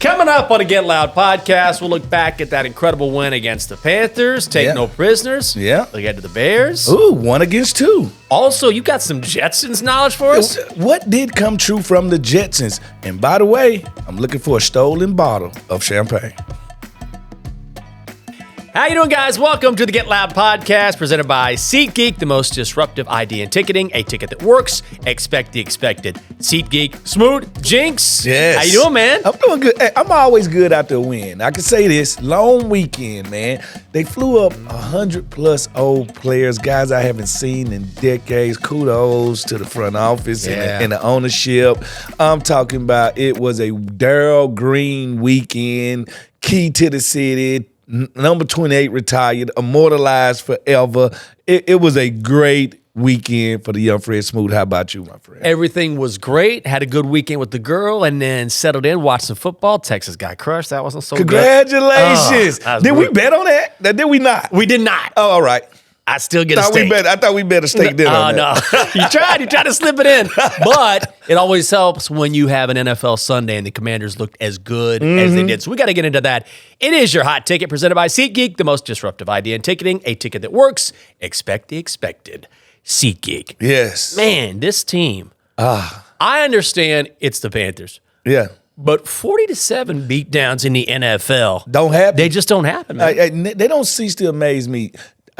Coming up on the Get Loud podcast, we'll look back at that incredible win against the Panthers, take no prisoners. Yeah. Look ahead to the Bears. Ooh, 1 against 2. Also, you got some Jetsons knowledge for us? What did come true from the Jetsons? And by the way, I'm looking for a stolen bottle of champagne. How you doing, guys? Welcome to the Get Loud podcast, presented by Geek, the most disruptive ID in ticketing. A ticket that works. Expect the expected. SeatGeek, Smoot, Jinx. Yes. How you doing, man? I'm doing good. Hey, I'm always good after a win. I can say this, long weekend, man. They flew up 100+ old players, guys I haven't seen in decades. Kudos to the front office and the ownership. I'm talking about it was a Darryl Green weekend, key to the city. Number 28 retired, immortalized forever. It was a great weekend for the young Fred Smoot. How about you, my friend? Everything was great. Had a good weekend with the girl, and then settled in, watched some football. Texas got crushed. That wasn't so Congratulations. good. Did we bet on that? Did we not? We did not. Oh, all right. I still get a steak. I thought we bet a steak dinner on that. No. You tried to slip it in. But it always helps when you have an NFL Sunday and the Commanders looked as good as they did. So we got to get into that. It is your hot ticket presented by SeatGeek, the most disruptive idea in ticketing. A ticket that works. Expect the expected. SeatGeek. Yes. Man, this team. I understand it's the Panthers. Yeah. But 40-7 beatdowns in the NFL. Don't happen. They just don't happen, man. They don't cease to amaze me.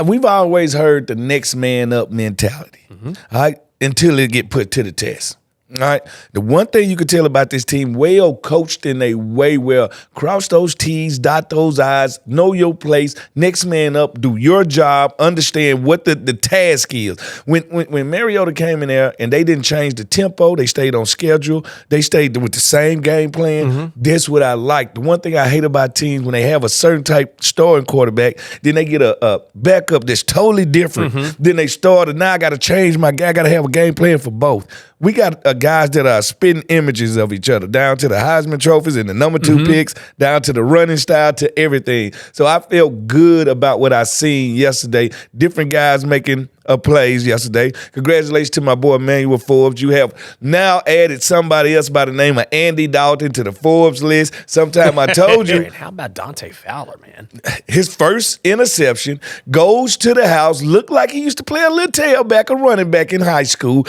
We've always heard the next man up mentality, all right, until it get put to the test. All right. The one thing you could tell about this team, well coached in a way where cross those T's, dot those I's, know your place, next man up, do your job, understand what the task is. When Mariota came in there and they didn't change the tempo, they stayed on schedule, they stayed with the same game plan. That's what I like. The one thing I hate about teams when they have a certain type starting quarterback, then they get a backup that's totally different. Then they started, now I got to change my guy, I got to have a game plan for both. We got guys that are spitting images of each other, down to the Heisman trophies and the number 2 picks, down to the running style, to everything. So I felt good about what I seen yesterday. Different guys making plays yesterday. Congratulations to my boy Emmanuel Forbes. You have now added somebody else by the name of Andy Dalton to the Forbes list. Sometime I told you. How about Dante Fowler, man? His first interception goes to the house. Looked like he used to play a little tailback or running back in high school.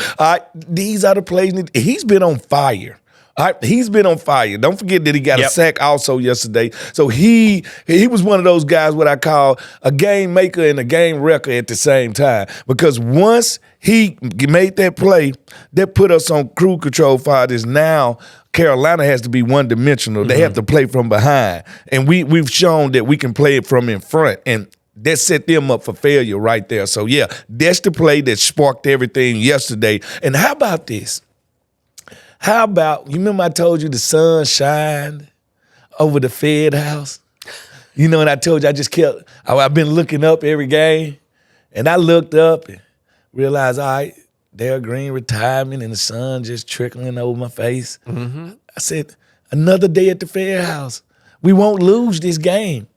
These are the plays. He's been on fire. All right, he's been on fire. Don't forget that he got a sack also yesterday. So he was one of those guys what I call a game maker and a game wrecker at the same time. Because once he made that play, that put us on cruise control for this. Now Carolina has to be one-dimensional. They have to play from behind. And we've shown that we can play it from in front. And that set them up for failure right there. So, yeah, that's the play that sparked everything yesterday. And how about this? How about, you remember I told you the sun shined over the Fed house? You know, and I told you I've been looking up every game, and I looked up and realized, all right, Darryl Green retirement and the sun just trickling over my face. I said, another day at the Fed house. We won't lose this game.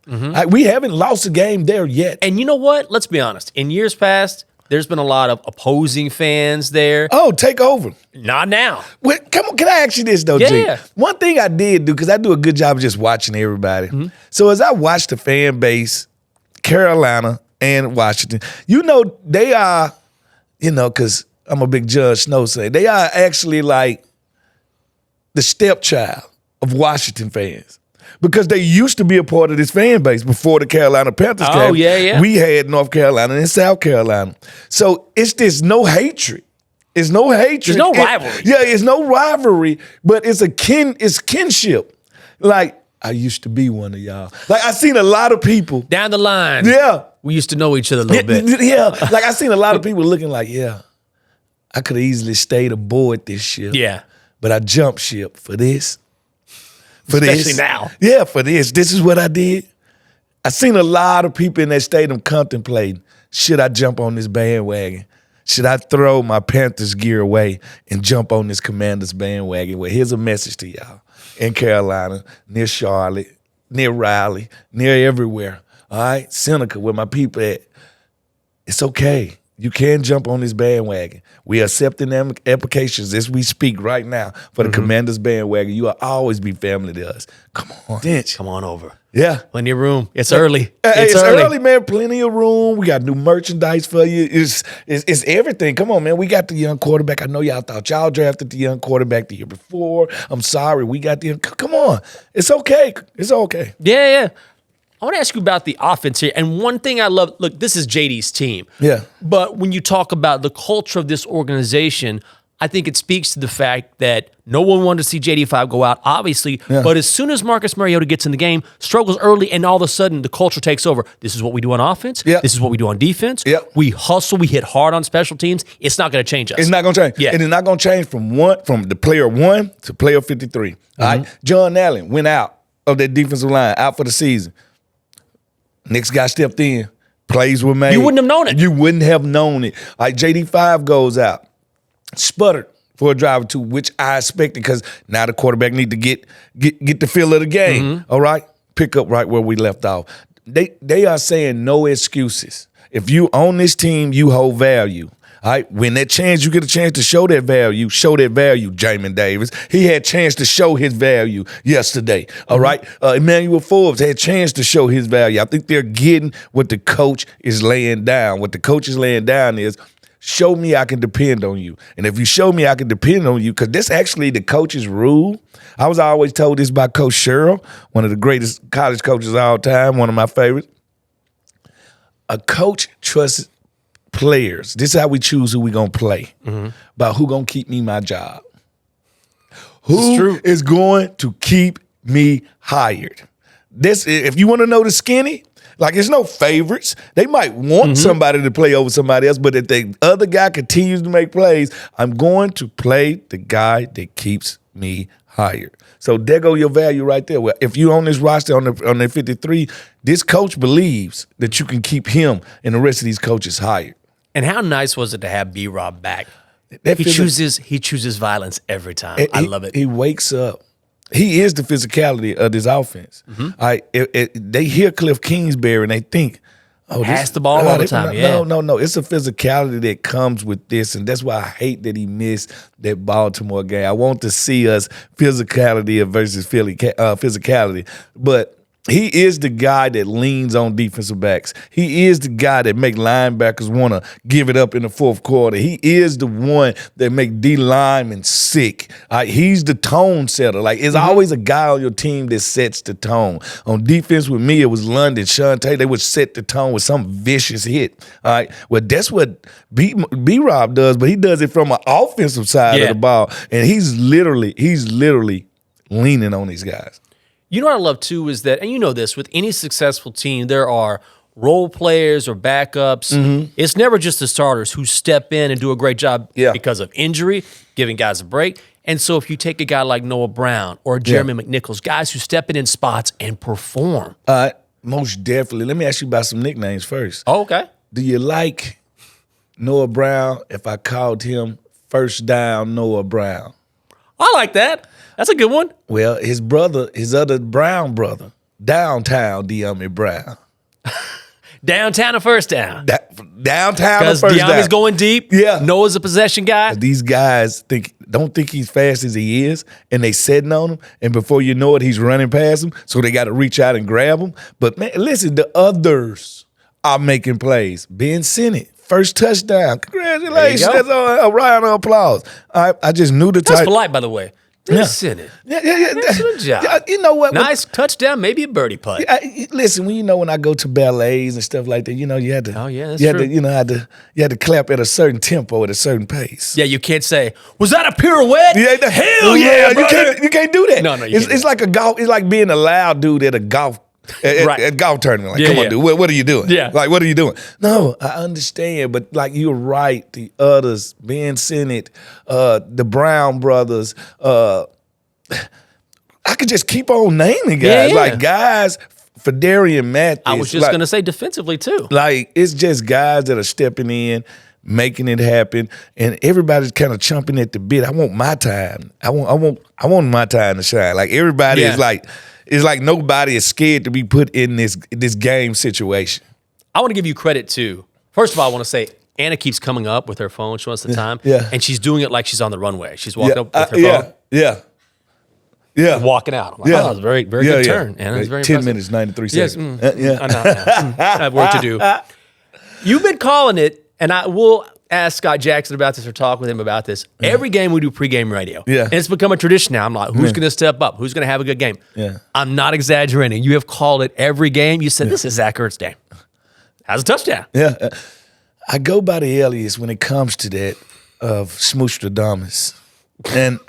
We haven't lost a game there yet. And you know what? Let's be honest. In years past, there's been a lot of opposing fans there. Oh, take over. Not now. Well, come on, can I ask you this, though, G? One thing I did do, because I do a good job of just watching everybody. So as I watch the fan base, Carolina and Washington, you know, they are, you know, because I'm a big Judge Snow fan, they are actually like the stepchild of Washington fans. Because they used to be a part of this fan base before the Carolina Panthers came. Oh, yeah. We had North Carolina and South Carolina. So it's this no hatred. It's no hatred. There's no rivalry. It's no rivalry, but it's kinship. Like, I used to be one of y'all. Like, I seen a lot of people. Down the line. Yeah. We used to know each other a little bit. Yeah. Like, I seen a lot of people looking like, I could have easily stayed aboard this ship. Yeah. But I jumped ship for this. Especially now. Yeah, for this. This is what I did. I seen a lot of people in that stadium contemplating, should I jump on this bandwagon? Should I throw my Panthers gear away and jump on this Commanders bandwagon? Well, here's a message to y'all. In Carolina, near Charlotte, near Raleigh, near everywhere. All right? Seneca, where my people at. It's okay. You can jump on this bandwagon. We are accepting them applications as we speak right now for the Commanders bandwagon. You will always be family to us. Come on, Dench. Come on over. Yeah. Plenty of room. It's early. It's early, man. Plenty of room. We got new merchandise for you. It's everything. Come on, man. We got the young quarterback. I know y'all thought y'all drafted the young quarterback the year before. I'm sorry. We got the come on. It's okay. It's okay. Yeah. I want to ask you about the offense here. And one thing I love, look, this is JD's team. Yeah. But when you talk about the culture of this organization, I think it speaks to the fact that no one wanted to see JD5 go out, obviously. Yeah. But as soon as Marcus Mariota gets in the game, struggles early, and all of a sudden the culture takes over. This is what we do on offense. Yep. This is what we do on defense. Yep. We hustle. We hit hard on special teams. It's not going to change us. It's not going to change. Yeah. And it's not going to change from the player 1 to player 53. All right. John Allen went out of that defensive line, out for the season. Next guy stepped in. Plays were made. You wouldn't have known it. You wouldn't have known it. Like JD5 goes out. Sputtered for a drive or two, which I expected because now the quarterback need to get the feel of the game. All right? Pick up right where we left off. They are saying no excuses. If you own this team, you hold value. All right, when you get a chance to show that value, Jamin Davis. He had a chance to show his value yesterday, all right? Emmanuel Forbes had a chance to show his value. I think they're getting what the coach is laying down. What the coach is laying down is, show me I can depend on you. And if you show me I can depend on you, because that's actually the coach's rule. I was always told this by Coach Sherrill, one of the greatest college coaches of all time, one of my favorites. A coach trusts players. This is how we choose who we're going to play, about who going to keep me my job. Who is going to keep me hired? This, if you want to know the skinny, like it's no favorites. They might want somebody to play over somebody else, but if the other guy continues to make plays, I'm going to play the guy that keeps me hired. So there go your value right there. Well, if you on this roster on the 53, this coach believes that you can keep him and the rest of these coaches hired. And how nice was it to have B-Rob back? He chooses violence every time. I love it. He wakes up. He is the physicality of this offense. They hear Cliff Kingsbury and they think, pass the ball all the time. No. It's a physicality that comes with this, and that's why I hate that he missed that Baltimore game. I want to see us physicality versus physicality, but he is the guy that leans on defensive backs. He is the guy that make linebackers want to give it up in the fourth quarter. He is the one that make D linemen sick. He's the tone setter. Like, it's always a guy on your team that sets the tone. On defense with me, it was London, Shante. They would set the tone with some vicious hit. All right. Well, that's what B-Rob does, but he does it from an offensive side of the ball. And he's literally leaning on these guys. You know what I love, too, is that, and you know this, with any successful team, there are role players or backups. It's never just the starters who step in and do a great job because of injury, giving guys a break. And so if you take a guy like Noah Brown or Jeremy McNichols, guys who step in spots and perform. Most definitely. Let me ask you about some nicknames first. Oh, okay. Do you like Noah Brown if I called him First Down Noah Brown? I like that. That's a good one. Well, his other Brown brother, Downtown De'Ami Brown. Downtown or first down? Downtown or first down. Because De'Ami's going deep. Yeah. Noah's a possession guy. These guys don't think he's fast as he is, and they sitting on him, and before you know it, he's running past him, so they got to reach out and grab him. But, man, listen, the others are making plays. Ben Sinnott, first touchdown. Congratulations. That's a round of applause. I just knew the type. That's polite, by the way. Sinnott. Excellent job. You know what? Nice touchdown, maybe a birdie putt. Listen, when I go to ballets and stuff like that, you had to. Oh yeah, that's true. You had to clap at a certain tempo, at a certain pace. Yeah, you can't say, "Was that a pirouette?" Yeah, hell yeah, you can't do that. No, it's like a golf. It's like being a loud dude at a golf. At golf tournament, like, come on, dude, what are you doing? Yeah, like, what are you doing? No, I understand, but like, you're right. The others, Ben Sinnott, the Brown brothers, I could just keep on naming guys, like guys. Fedarian Mathis. I was just gonna say defensively too. Like, it's just guys that are stepping in, making it happen, and everybody's kind of chomping at the bit. I want my time. I want my time to shine. Like, everybody is like. It's like nobody is scared to be put in this game situation. I want to give you credit, too. First of all, I want to say Anna keeps coming up with her phone. She wants the time. Yeah. And she's doing it like she's on the runway. She's walking up with her phone. Yeah. Walking out. I'm like, oh, that was a very, very good turn. Anna, it's very 10 impressive. minutes, 93 Yes. seconds. I have work to do. You've been calling it, and I will ask Scott Jackson about this or talk with him about this. Every game we do pregame radio. Yeah. And it's become a tradition now. I'm like, who's going to step up? Who's going to have a good game? Yeah. I'm not exaggerating. You have called it every game. You said, this is Zach Ertz's game. How's a touchdown? Yeah. I go by the alias when it comes to that of Smoostradamus. And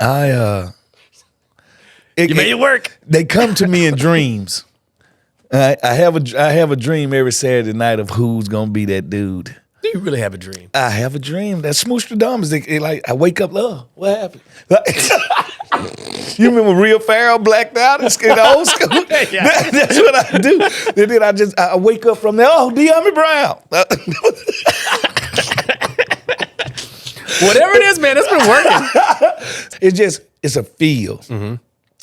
You made it work. They come to me in dreams. I have a dream every Saturday night of who's gonna be that dude. Do you really have a dream? I have a dream. That Smoostradamus. Like I wake up, oh, what happened? You remember Real Pharaoh blacked out in the old school? That's what I do. And then I wake up from there. Oh, De'Ami Brown. Whatever it is, man, it's been working. It's a feel. Mm-hmm.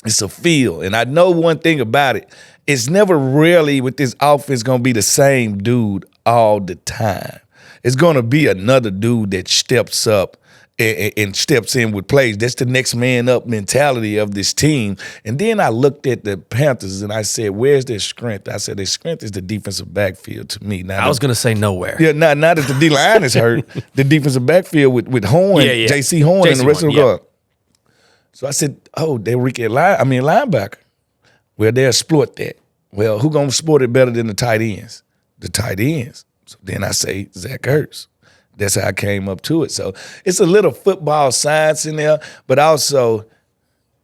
It's a feel. And I know one thing about it. It's never really with this offense going to be the same dude all the time. It's going to be another dude that steps up and steps in with plays. That's the next man up mentality of this team. And then I looked at the Panthers and I said, where's their strength? I said, their strength is the defensive backfield to me. Now, I was going to say nowhere. Yeah, now that the D-line is hurt, the defensive backfield with Horn, J.C. Horn, and the rest of them go. So I said, oh, they're linebacker. Well, they'll exploit that. Well, who going to exploit it better than the tight ends? The tight ends. So then I say Zach Ertz. That's how I came up to it. So it's a little football science in there, but also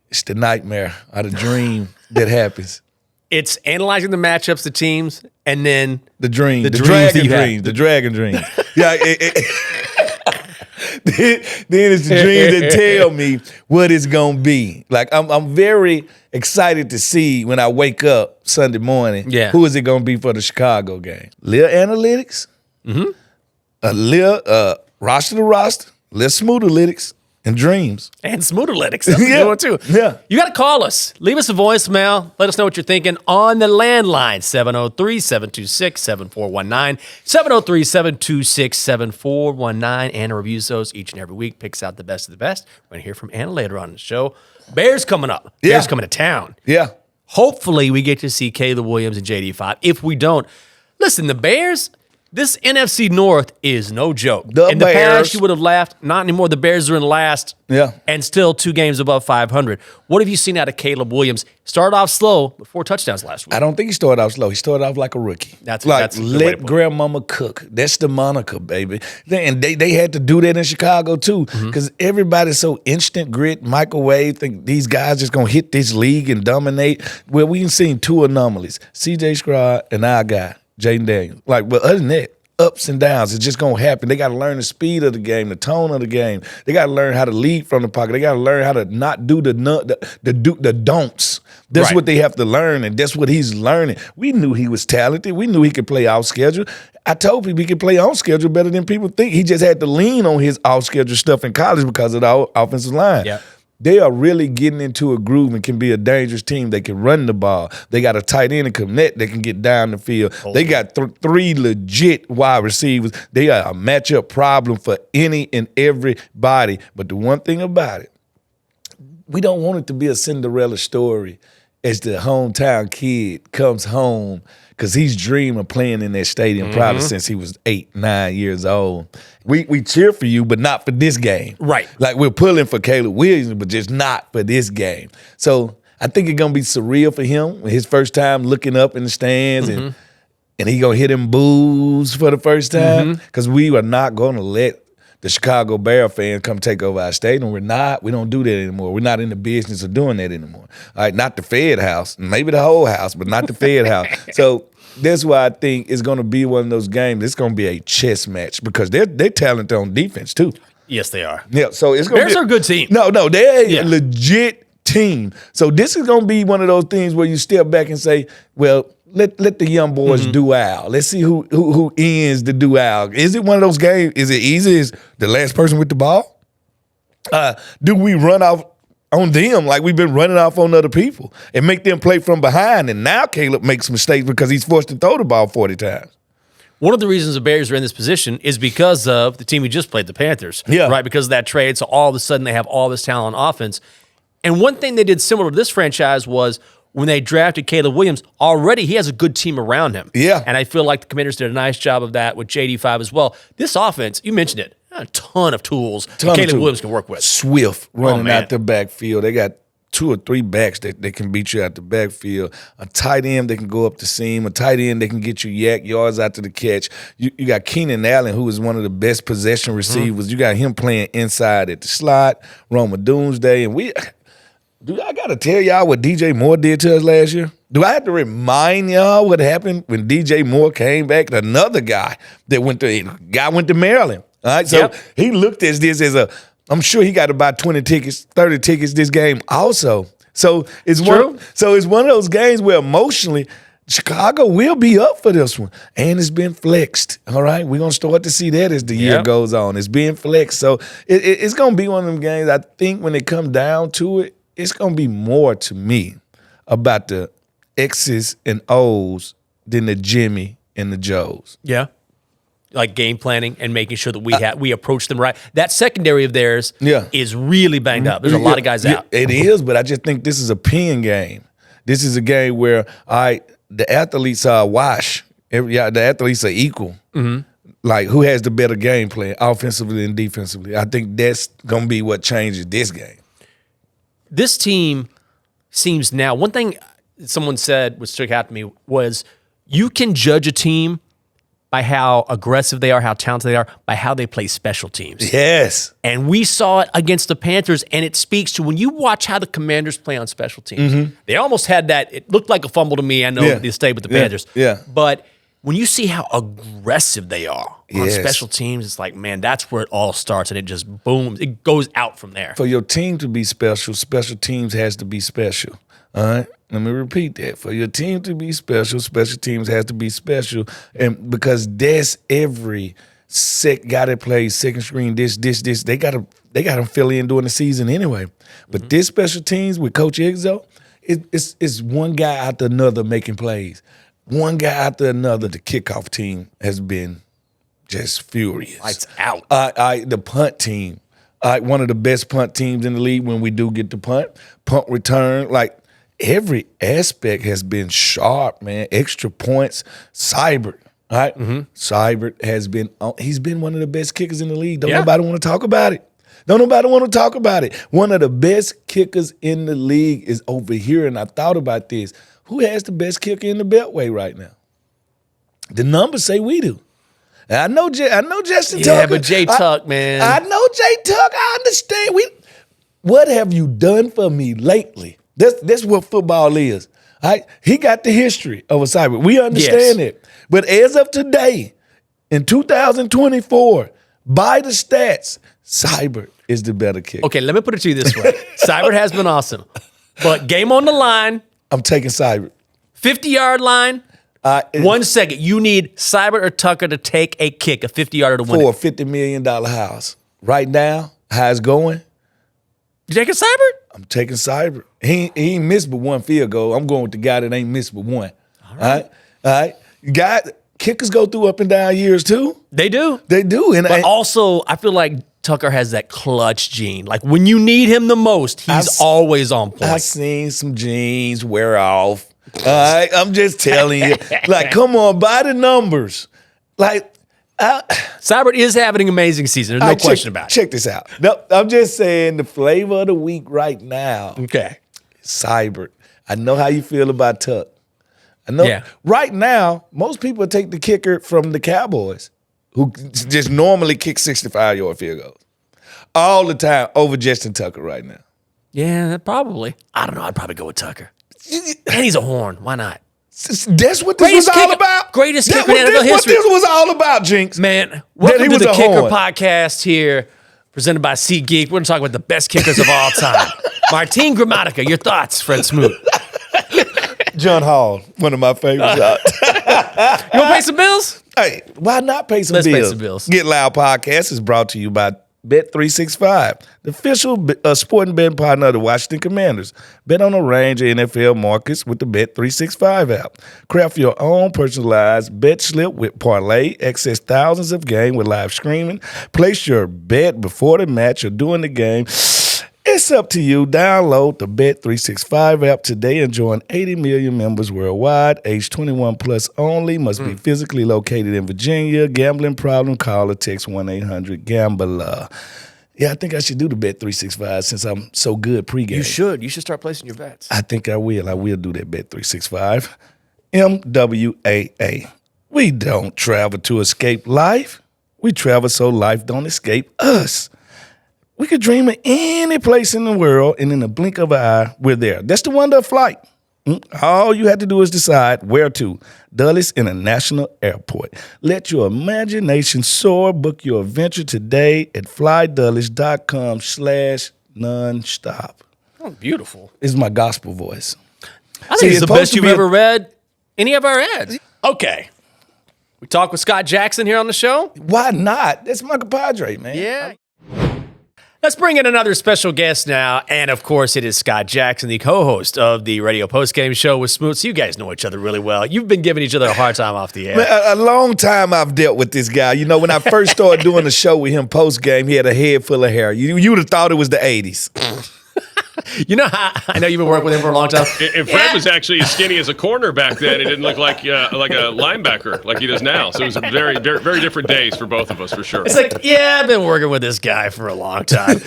it's the nightmare or the dream that happens. It's analyzing the matchups, the teams, and then the dream, the dragon dreams. Yeah. Then it's the dreams that tell me what it's gonna be. Like I'm very excited to see when I wake up Sunday morning. Yeah. Who is it gonna be for the Chicago game? Little analytics. Mm-hmm. A little roster to roster, little smooth-alytics, and dreams. And smooth-alytics. That's a good one, too. Yeah. You got to call us. Leave us a voicemail. Let us know what you're thinking on the landline, 703-726-7419, 703-726-7419. Anna reviews those each and every week, picks out the best of the best. We're going to hear from Anna later on in the show. Bears coming up. Yeah. Bears coming to town. Yeah. Hopefully, we get to see Caleb Williams and JD5. If we don't, listen, the Bears... This NFC North is no joke. In the past, you would have laughed. Not anymore. The Bears are in last and still 2 games above 500. What have you seen out of Caleb Williams? Started off slow, but 4 touchdowns last week. I don't think he started off slow. He started off like a rookie. That's let grandmama cook. That's the moniker, baby. And they had to do that in Chicago, too, because everybody's so instant grit, microwave, think these guys just going to hit this league and dominate. Well, we've seen 2 anomalies, C.J. Stroud and our guy, Jaden Daniels. But other than that, ups and downs. It's just going to happen. They got to learn the speed of the game, the tone of the game. They got to learn how to lead from the pocket. They got to learn how to not do the don'ts. That's what they have to learn, and that's what he's learning. We knew he was talented. We knew he could play off schedule. I told people he could play on schedule better than people think. He just had to lean on his off schedule stuff in college because of the offensive line. Yeah. They are really getting into a groove and can be a dangerous team. They can run the ball. They got a tight end and connect. They can get down the field. They got 3 legit wide receivers. They are a matchup problem for any and everybody. But the one thing about it, we don't want it to be a Cinderella story as the hometown kid comes home because he's dreaming of playing in that stadium probably since he was 8, 9 years old. We cheer for you, but not for this game. Right. Like we're pulling for Caleb Williams, but just not for this game. So I think it's going to be surreal for him, his first time looking up in the stands and he going to hit him boos for the first time because we are not going to let the Chicago Bear fans come take over our stadium. We don't do that anymore. We're not in the business of doing that anymore. All right, not the Fed house, maybe the whole house, but not the Fed house. So that's why I think it's going to be one of those games. It's going to be a chess match because they're talented on defense too. Yes, they are. Yeah, so it's going to be. Bears are a good team. No, they're a legit team. So this is going to be one of those things where you step back and say, well, let the young boys duel. Let's see who ends the duel. Is it one of those games? Is it easy as the last person with the ball? Do we run off on them like we've been running off on other people and make them play from behind? And now Caleb makes mistakes because he's forced to throw the ball 40 times. one of the reasons the Bears are in this position is because of the team we just played, the Panthers. Yeah. Right, because of that trade. So all of a sudden they have all this talent on offense. And one thing they did similar to this franchise was when they drafted Caleb Williams, already he has a good team around him. Yeah. And I feel like the Commanders did a nice job of that with JD5 as well. This offense, you mentioned it, a ton of tools Caleb Williams can work with. Swift running man. out the backfield. They got 2 or 3 backs that they can beat you out the backfield. A tight end that can go up the seam. A tight end that can get you yak yards after the catch. You got Keenan Allen, who is one of the best possession receivers. You got him playing inside at the slot. Roma Doomsday. And I got to tell y'all what DJ Moore did to us last year? Do I have to remind y'all what happened when DJ Moore came back? Another guy that went to Maryland. All right, so he looked at this as I'm sure he got about 20 tickets, 30 tickets this game also. So it's one of those games where emotionally Chicago will be up for this one. And it's been flexed. All right. We're gonna start to see that as the year goes on. It's being flexed. So it's gonna be one of them games. I think when it comes down to it, it's gonna be more to me about the X's and O's than the Jimmy and the Joes. Yeah. Like game planning and making sure that we approach them right. That secondary of theirs is really banged up. There's a lot of guys out. It is, but I just think this is a pen game. This is a game where the athletes are a wash. The athletes are equal. Mm-hmm. Like, who has the better game plan, offensively and defensively? I think that's going to be what changes this game. This team seems now, one thing someone said, which stuck out to me, was you can judge a team by how aggressive they are, how talented they are, by how they play special teams. Yes. And we saw it against the Panthers, and it speaks to when you watch how the Commanders play on special teams. They almost had that. It looked like a fumble to me. I know they stayed with the Panthers. Yeah. But when you see how aggressive they are on special teams, it's like, man, that's where it all starts, and it just booms. It goes out from there. For your team to be special, special teams has to be special. All right? Let me repeat that. For your team to be special, special teams has to be special. And because that's every guy that plays second screen, this, they got to fill in during the season anyway. But this special teams with Coach Exo, it's one guy after another making plays. One guy after another. The kickoff team has been just furious. Lights out. The punt team, one of the best punt teams in the league when we do get the punt return, like, every aspect has been sharp, man. Extra points. Seibert, all right? Seibert he's been one of the best kickers in the league. Don't nobody want to talk about it. Don't nobody want to talk about it. One of the best kickers in the league is over here, and I thought about this. Who has the best kicker in the Beltway right now? The numbers say we do. And I know Justin Tucker. Yeah, but Jay Tuck, man. I know Jay Tuck. I understand. What have you done for me lately? That's what football is. He got the history of a Seibert. We understand it. But as of today, in 2024, by the stats, Seibert is the better kicker. Okay, let me put it to you this way. Seibert has been awesome. But game on the line. I'm taking Seibert. 50-yard line. 1 second. You need Seibert or Tucker to take a kick, a 50-yarder to win for a $50 million house. Right now, how it's going, you taking Seibert? I'm taking Seibert. He ain't missed but one field goal. I'm going with the guy that ain't missed but one. All right. Kickers go through up and down years too. They do. But also, I feel like Tucker has that clutch gene. Like, when you need him the most, he's always on point. I've seen some genes wear off. All right. I'm just telling you. Like, come on, by the numbers. Like, Seibert is having an amazing season. There's no question about it. Check this out. No, I'm just saying the flavor of the week right now. Okay. Seibert. I know how you feel about Tuck. I know. Right now, most people take the kicker from the Cowboys, who just normally kick 65-yard field goals all the time over Justin Tucker right now. Yeah, probably. I don't know. I'd probably go with Tucker. And he's a horn. Why not? That's what this was all about. Greatest kicker in NFL history. What this was all about, Jinx. Man, welcome to the Kicker Podcast here, presented by Geek. We're going to talk about the best kickers of all time. Martin Gramatica, your thoughts, Fred Smoot. John Hall, one of my favorites. You want to pay some bills? Hey, why not pay some bills? Let's pay some bills. Get Loud Podcast is brought to you by Bet365, the official sporting betting partner of the Washington Commanders. Bet on a range of NFL markets with the Bet365 app. Craft your own personalized bet slip with parlay. Access thousands of games with live streaming. Place your bet before the match or during the game. It's up to you. Download the Bet365 app today and join 80 million members worldwide. Age 21 plus only. Must be physically located in Virginia. Gambling problem? Call or text 1-800-GAMBLER. Yeah, I think I should do the Bet365 since I'm so good pregame. You should. You should start placing your bets. I think I will. I will do that Bet365. MWAA. We don't travel to escape life. We travel so life don't escape us. We could dream of any place in the world, and in the blink of an eye, we're there. That's the wonder of flight. All you have to do is decide where to. Dulles International Airport. Let your imagination soar. Book your adventure today at flydulles.com/nonstop. Oh, beautiful. It's my gospel voice. I think it's the best you've ever read any of our ads. Okay. We talk with Scott Jackson here on the show. Why not? That's my compadre, man. Yeah. Let's bring in another special guest now. And, of course, it is Scott Jackson, the co-host of the radio postgame show with Smoot. So you guys know each other really well. You've been giving each other a hard time off the air. Man, a long time I've dealt with this guy. You know, when I first started doing the show with him postgame, he had a head full of hair. You would have thought it was the 80s. You know how I know you've been working with him for a long time. And Fred was actually as skinny as a corner back then. It didn't look like a linebacker like he does now. So it was very, very, very different days for both of us, for sure. It's like, yeah, I've been working with this guy for a long time.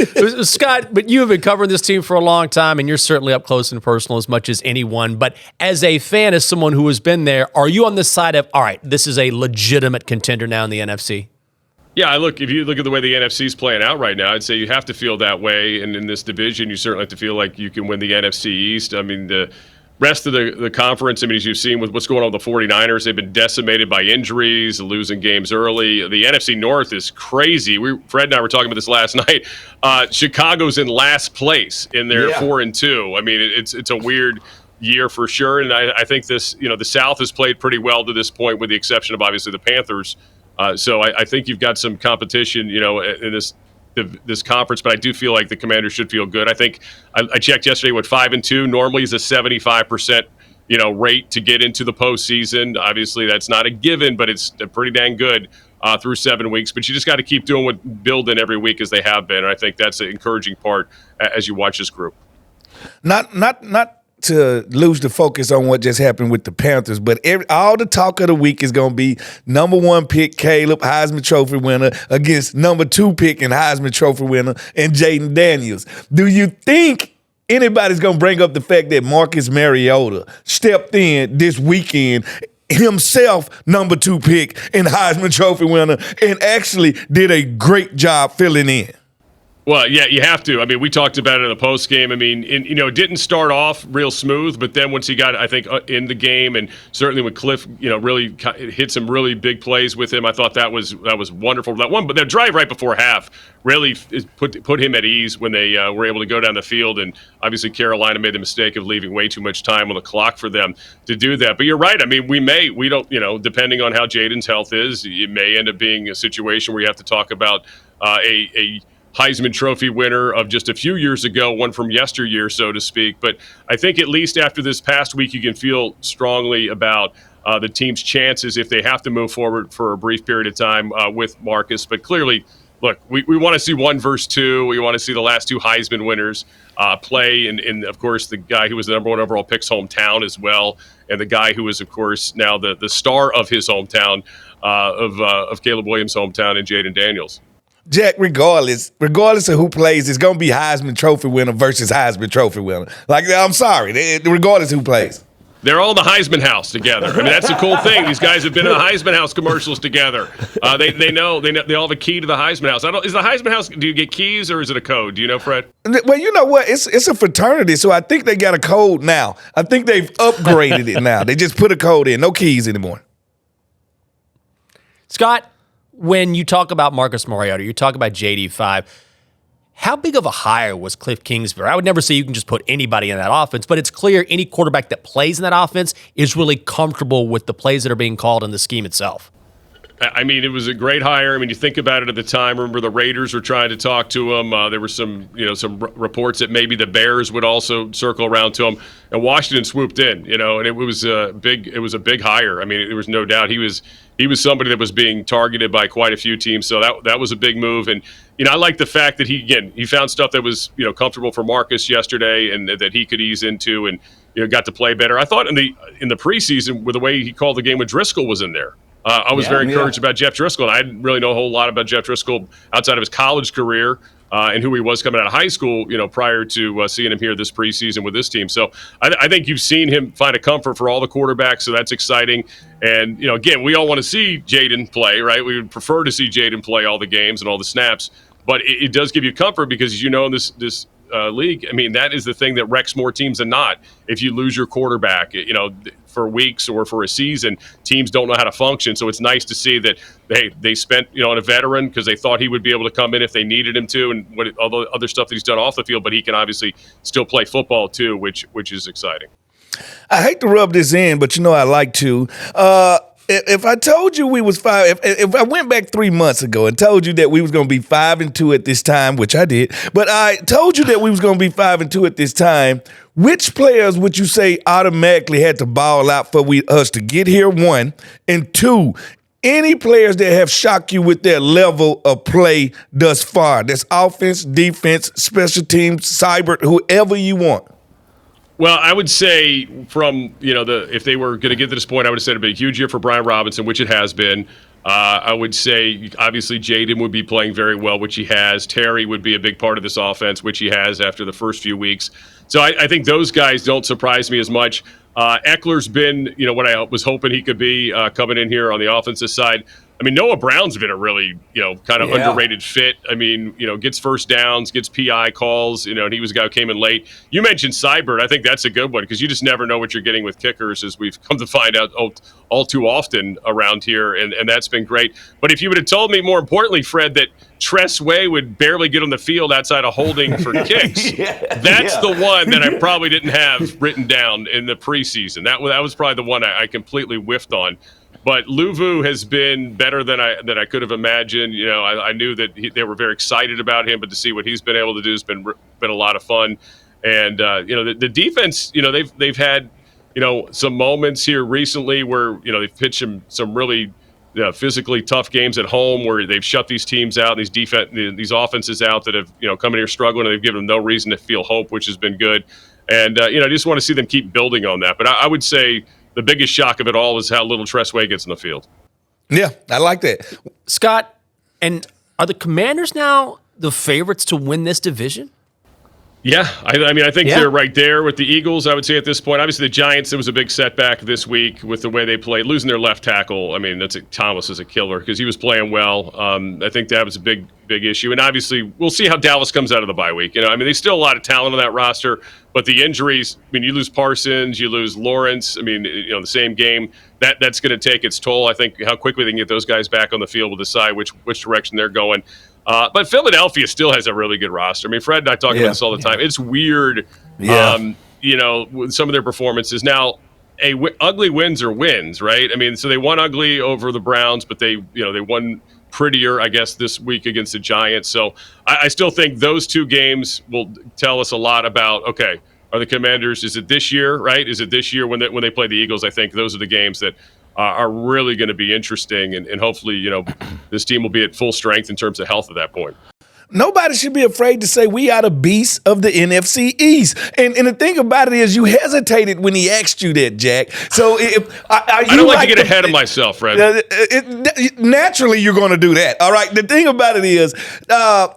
Scott, but you have been covering this team for a long time, and you're certainly up close and personal as much as anyone. But as a fan, as someone who has been there, are you on the side of, all right, this is a legitimate contender now in the NFC? Yeah, if you look at the way the NFC is playing out right now, I'd say you have to feel that way. And in this division, you certainly have to feel like you can win the NFC East. I mean, the rest of the conference, I mean, as you've seen with what's going on with the 49ers, they've been decimated by injuries, losing games early. The NFC North is crazy. Fred and I were talking about this last night. Chicago's in last place in their 4-2. I mean, it's a weird year for sure. And I think this, the South has played pretty well to this point, with the exception of obviously the Panthers. So I think you've got some competition, in this conference, but I do feel like the Commanders should feel good. I think I checked yesterday with 5-2. Normally is a 75%, rate to get into the postseason. Obviously, that's not a given, but it's pretty dang good through 7 weeks. But you just got to keep doing building every week as they have been. And I think that's an encouraging part as you watch this group. Not to lose the focus on what just happened with the Panthers, but all the talk of the week is going to be number 1 pick Caleb, Heisman Trophy winner, against number 2 pick and Heisman Trophy winner and Jaden Daniels. Do you think anybody's going to bring up the fact that Marcus Mariota stepped in this weekend, himself number 2 pick and Heisman Trophy winner, and actually did a great job filling in? Well, yeah, you have to. I mean, we talked about it in the post game. I mean, it didn't start off real smooth, but then once he got, I think, in the game, and certainly when Cliff, really hit some really big plays with him, I thought that was wonderful. But that drive right before half really put him at ease when they were able to go down the field. And obviously, Carolina made the mistake of leaving way too much time on the clock for them to do that. But you're right. I mean, we don't, depending on how Jaden's health is, it may end up being a situation where you have to talk about a Heisman Trophy winner of just a few years ago, one from yesteryear, so to speak. But I think at least after this past week, you can feel strongly about the team's chances if they have to move forward for a brief period of time with Marcus. But clearly, look, we want to see 1 versus 2. We want to see the last 2 Heisman winners play. And, of course, the guy who was the number 1 overall pick's hometown as well. And the guy who is, of course, now the star of his hometown, of Caleb Williams' hometown, and Jaden Daniels. Jack, regardless of who plays, it's going to be Heisman Trophy winner versus Heisman Trophy winner. Like, I'm sorry, regardless who plays. They're all in the Heisman House together. I mean, that's the cool thing. These guys have been in the Heisman House commercials together. They know they all have a key to the Heisman House. Is the Heisman House? Do you get keys or is it a code? Do you know, Fred? Well, you know what? It's a fraternity, so I think they got a code now. I think they've upgraded it now. They just put a code in. No keys anymore. Scott, when you talk about Marcus Mariota, you talk about JD5, how big of a hire was Cliff Kingsbury? I would never say you can just put anybody in that offense, but it's clear any quarterback that plays in that offense is really comfortable with the plays that are being called in the scheme itself. I mean, it was a great hire. I mean, you think about it at the time. Remember, the Raiders were trying to talk to him. There were some reports that maybe the Bears would also circle around to him, and Washington swooped in. And it was a big hire. I mean, there was no doubt he was somebody that was being targeted by quite a few teams. So that was a big move. And I like the fact that he found stuff that was comfortable for Marcus yesterday, and that he could ease into, and got to play better. I thought in the preseason, with the way he called the game with Driscoll was in there. I was very encouraged about Jeff Driscoll, and I didn't really know a whole lot about Jeff Driscoll outside of his college career and who he was coming out of high school, prior to seeing him here this preseason with this team. So I think you've seen him find a comfort for all the quarterbacks, so that's exciting. And, again, we all want to see Jaden play, right? We would prefer to see Jaden play all the games and all the snaps, but it does give you comfort because, in this league, I mean, that is the thing that wrecks more teams than not. If you lose your quarterback, for weeks or for a season, teams don't know how to function. So it's nice to see that they spent on a veteran because they thought he would be able to come in if they needed him to, and all the other stuff that he's done off the field. But he can obviously still play football too, which is exciting. I hate to rub this in, but I like to. If I told you we was if I went back 3 months ago and told you that we was going to be 5-2 at this time, which I did, but I told you that we was going to be 5-2 at this time, which players would you say automatically had to ball out for us to get here, one? And two, any players that have shocked you with their level of play thus far? That's offense, defense, special teams, cyber, whoever you want. Well, I would say from, if they were going to get to this point, I would have said it'd be a huge year for Brian Robinson, which it has been. I would say, obviously, Jaden would be playing very well, which he has. Terry would be a big part of this offense, which he has after the first few weeks. So I think those guys don't surprise me as much. Eckler's been, what I was hoping he could be coming in here on the offensive side. I mean, Noah Brown's been a really, kind of underrated fit. I mean, gets first downs, gets PI calls, and he was a guy who came in late. You mentioned Seibert. I think that's a good one because you just never know what you're getting with kickers, as we've come to find out all too often around here, and that's been great. But if you would have told me, more importantly, Fred, that Tress Way would barely get on the field outside of holding for kicks, that's the one that I probably didn't have written down in the preseason. That was probably the one I completely whiffed on. But Luvu has been better than I could have imagined. I knew that they were very excited about him, but to see what he's been able to do has been a lot of fun. And the defense, they've had some moments here recently where they've pitched some really physically tough games at home where they've shut these teams out, and these offenses out that have come in here struggling, and they've given them no reason to feel hope, which has been good. And I just want to see them keep building on that. But I would say the biggest shock of it all is how little Tress Way gets in the field. Yeah, I like that. Scott, and are the Commanders now the favorites to win this division? Yeah, I think they're right there with the Eagles, I would say, at this point. Obviously, the Giants, it was a big setback this week with the way they played. Losing their left tackle, Thomas is a killer because he was playing well. I think that was a big issue. And obviously, we'll see how Dallas comes out of the bye week. There's still a lot of talent on that roster, but the injuries, you lose Parsons, you lose Lawrence, the same game, that's going to take its toll. I think how quickly they can get those guys back on the field will decide which direction they're going. But Philadelphia still has a really good roster. Fred and I talk about this all the time. It's weird, with some of their performances. Now, ugly wins are wins, right? So they won ugly over the Browns, but they won prettier, I guess, this week against the Giants. So I still think those two games will tell us a lot about, okay, are the Commanders, is it this year, right? Is it this year when they play the Eagles? I think those are the games that are really going to be interesting, and hopefully, this team will be at full strength in terms of health at that point. Nobody should be afraid to say we are the beasts of the NFC East. And the thing about it is you hesitated when he asked you that, Jack. So I don't like to get ahead of myself, Fred. Naturally, you're going to do that. All right. The thing about it is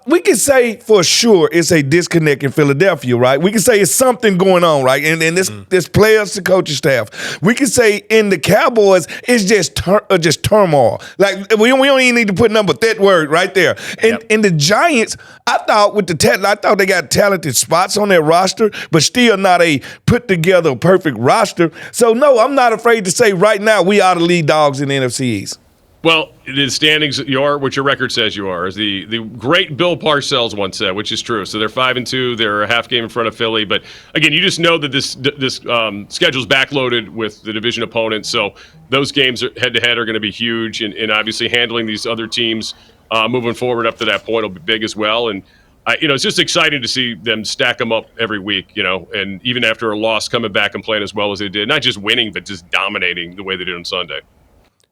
we can say for sure it's a disconnect in Philadelphia, right? We can say it's something going on, right? And this players to coaching staff. We can say in the Cowboys it's just turmoil. Like we don't even need to put that word right there. And in the Giants, I thought they got talented spots on their roster, but still not a put together perfect roster. So no, I'm not afraid to say right now we are the lead dogs in the NFC East. Well, the standings, you are what your record says you are. As the great Bill Parcells once said, which is true. So they're 5-2. They're a half game in front of Philly. But again, you just know that this schedule's backloaded with the division opponents. So those games head to head are going to be huge, and obviously handling these other teams moving forward up to that point will be big as well. And it's just exciting to see them stack them up every week. And even after a loss, coming back and playing as well as they did, not just winning, but just dominating the way they did on Sunday.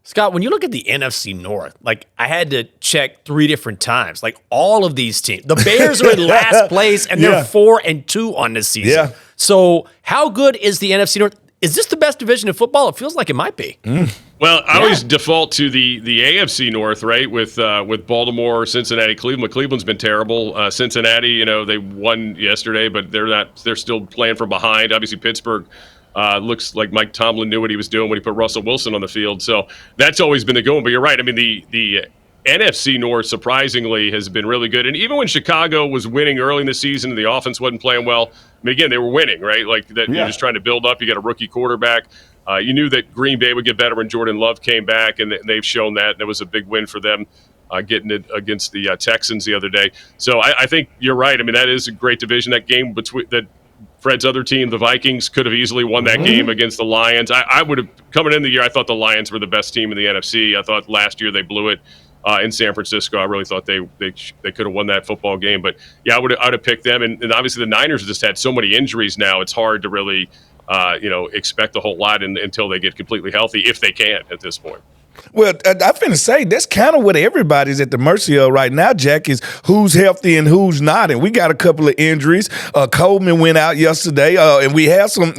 Scott, when you look at the NFC North, I had to check 3 different times. All of these teams, the Bears are in last place, and they're 4-2 on this season. Yeah. So how good is the NFC North? Is this the best division of football? It feels like it might be. Well, I always default to the AFC North, right? With Baltimore, Cincinnati, Cleveland. Cleveland's been terrible. Cincinnati, they won yesterday, but they're still playing from behind. Obviously, Pittsburgh. Looks like Mike Tomlin knew what he was doing when he put Russell Wilson on the field. So that's always been the goal. But you're right. I mean, the NFC North, surprisingly, has been really good. And even when Chicago was winning early in the season and the offense wasn't playing well, again, they were winning, right? You're just trying to build up. You got a rookie quarterback. You knew that Green Bay would get better when Jordan Love came back, and they've shown that. And it was a big win for them getting it against the Texans the other day. So I think you're right. I mean, that is a great division. That game between that Fred's other team, the Vikings, could have easily won that game against the Lions. I would have, coming in the year, I thought the Lions were the best team in the NFC. I thought last year they blew it in San Francisco. I really thought they could have won that football game. But, yeah, I would have picked them. And obviously the Niners just had so many injuries now. It's hard to really, expect a whole lot until they get completely healthy, if they can at this point. Well, I'm finna say that's kind of what everybody's at the mercy of right now, Jack, is who's healthy and who's not. And we got a couple of injuries. Coleman went out yesterday, and we have some,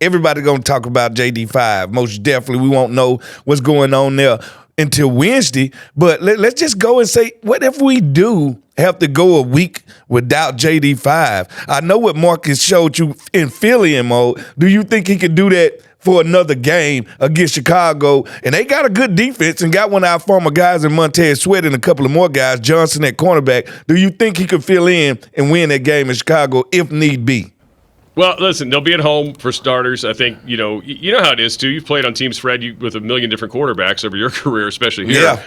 everybody going to talk about JD5. Most definitely. We won't know what's going on there until Wednesday. But let's just go and say, what if we do have to go a week without JD5? I know what Marcus showed you in Philly mode. Do you think he could do that for another game against Chicago? And they got a good defense and got one of our former guys in Montez Sweat and a couple of more guys, Johnson at cornerback. Do you think he could fill in and win that game in Chicago if need be? Well, listen, they'll be at home for starters. I think, you know how it is, too. You've played on teams, Fred, with a million different quarterbacks over your career, especially here. Yeah.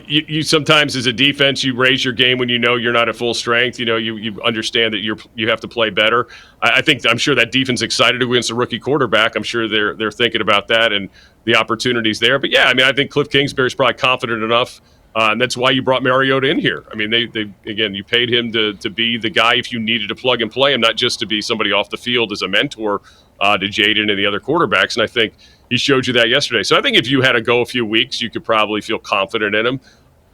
You sometimes, as a defense, you raise your game when you know you're not at full strength. You understand that you have to play better. I'm sure that defense is excited against a rookie quarterback. I'm sure they're thinking about that and the opportunities there. But yeah, I think Cliff Kingsbury's probably confident enough, and that's why you brought Mariota in here. I mean, you paid him to be the guy if you needed to plug and play him, not just to be somebody off the field as a mentor to Jaden and the other quarterbacks. And I think he showed you that yesterday. So I think if you had to go a few weeks, you could probably feel confident in him.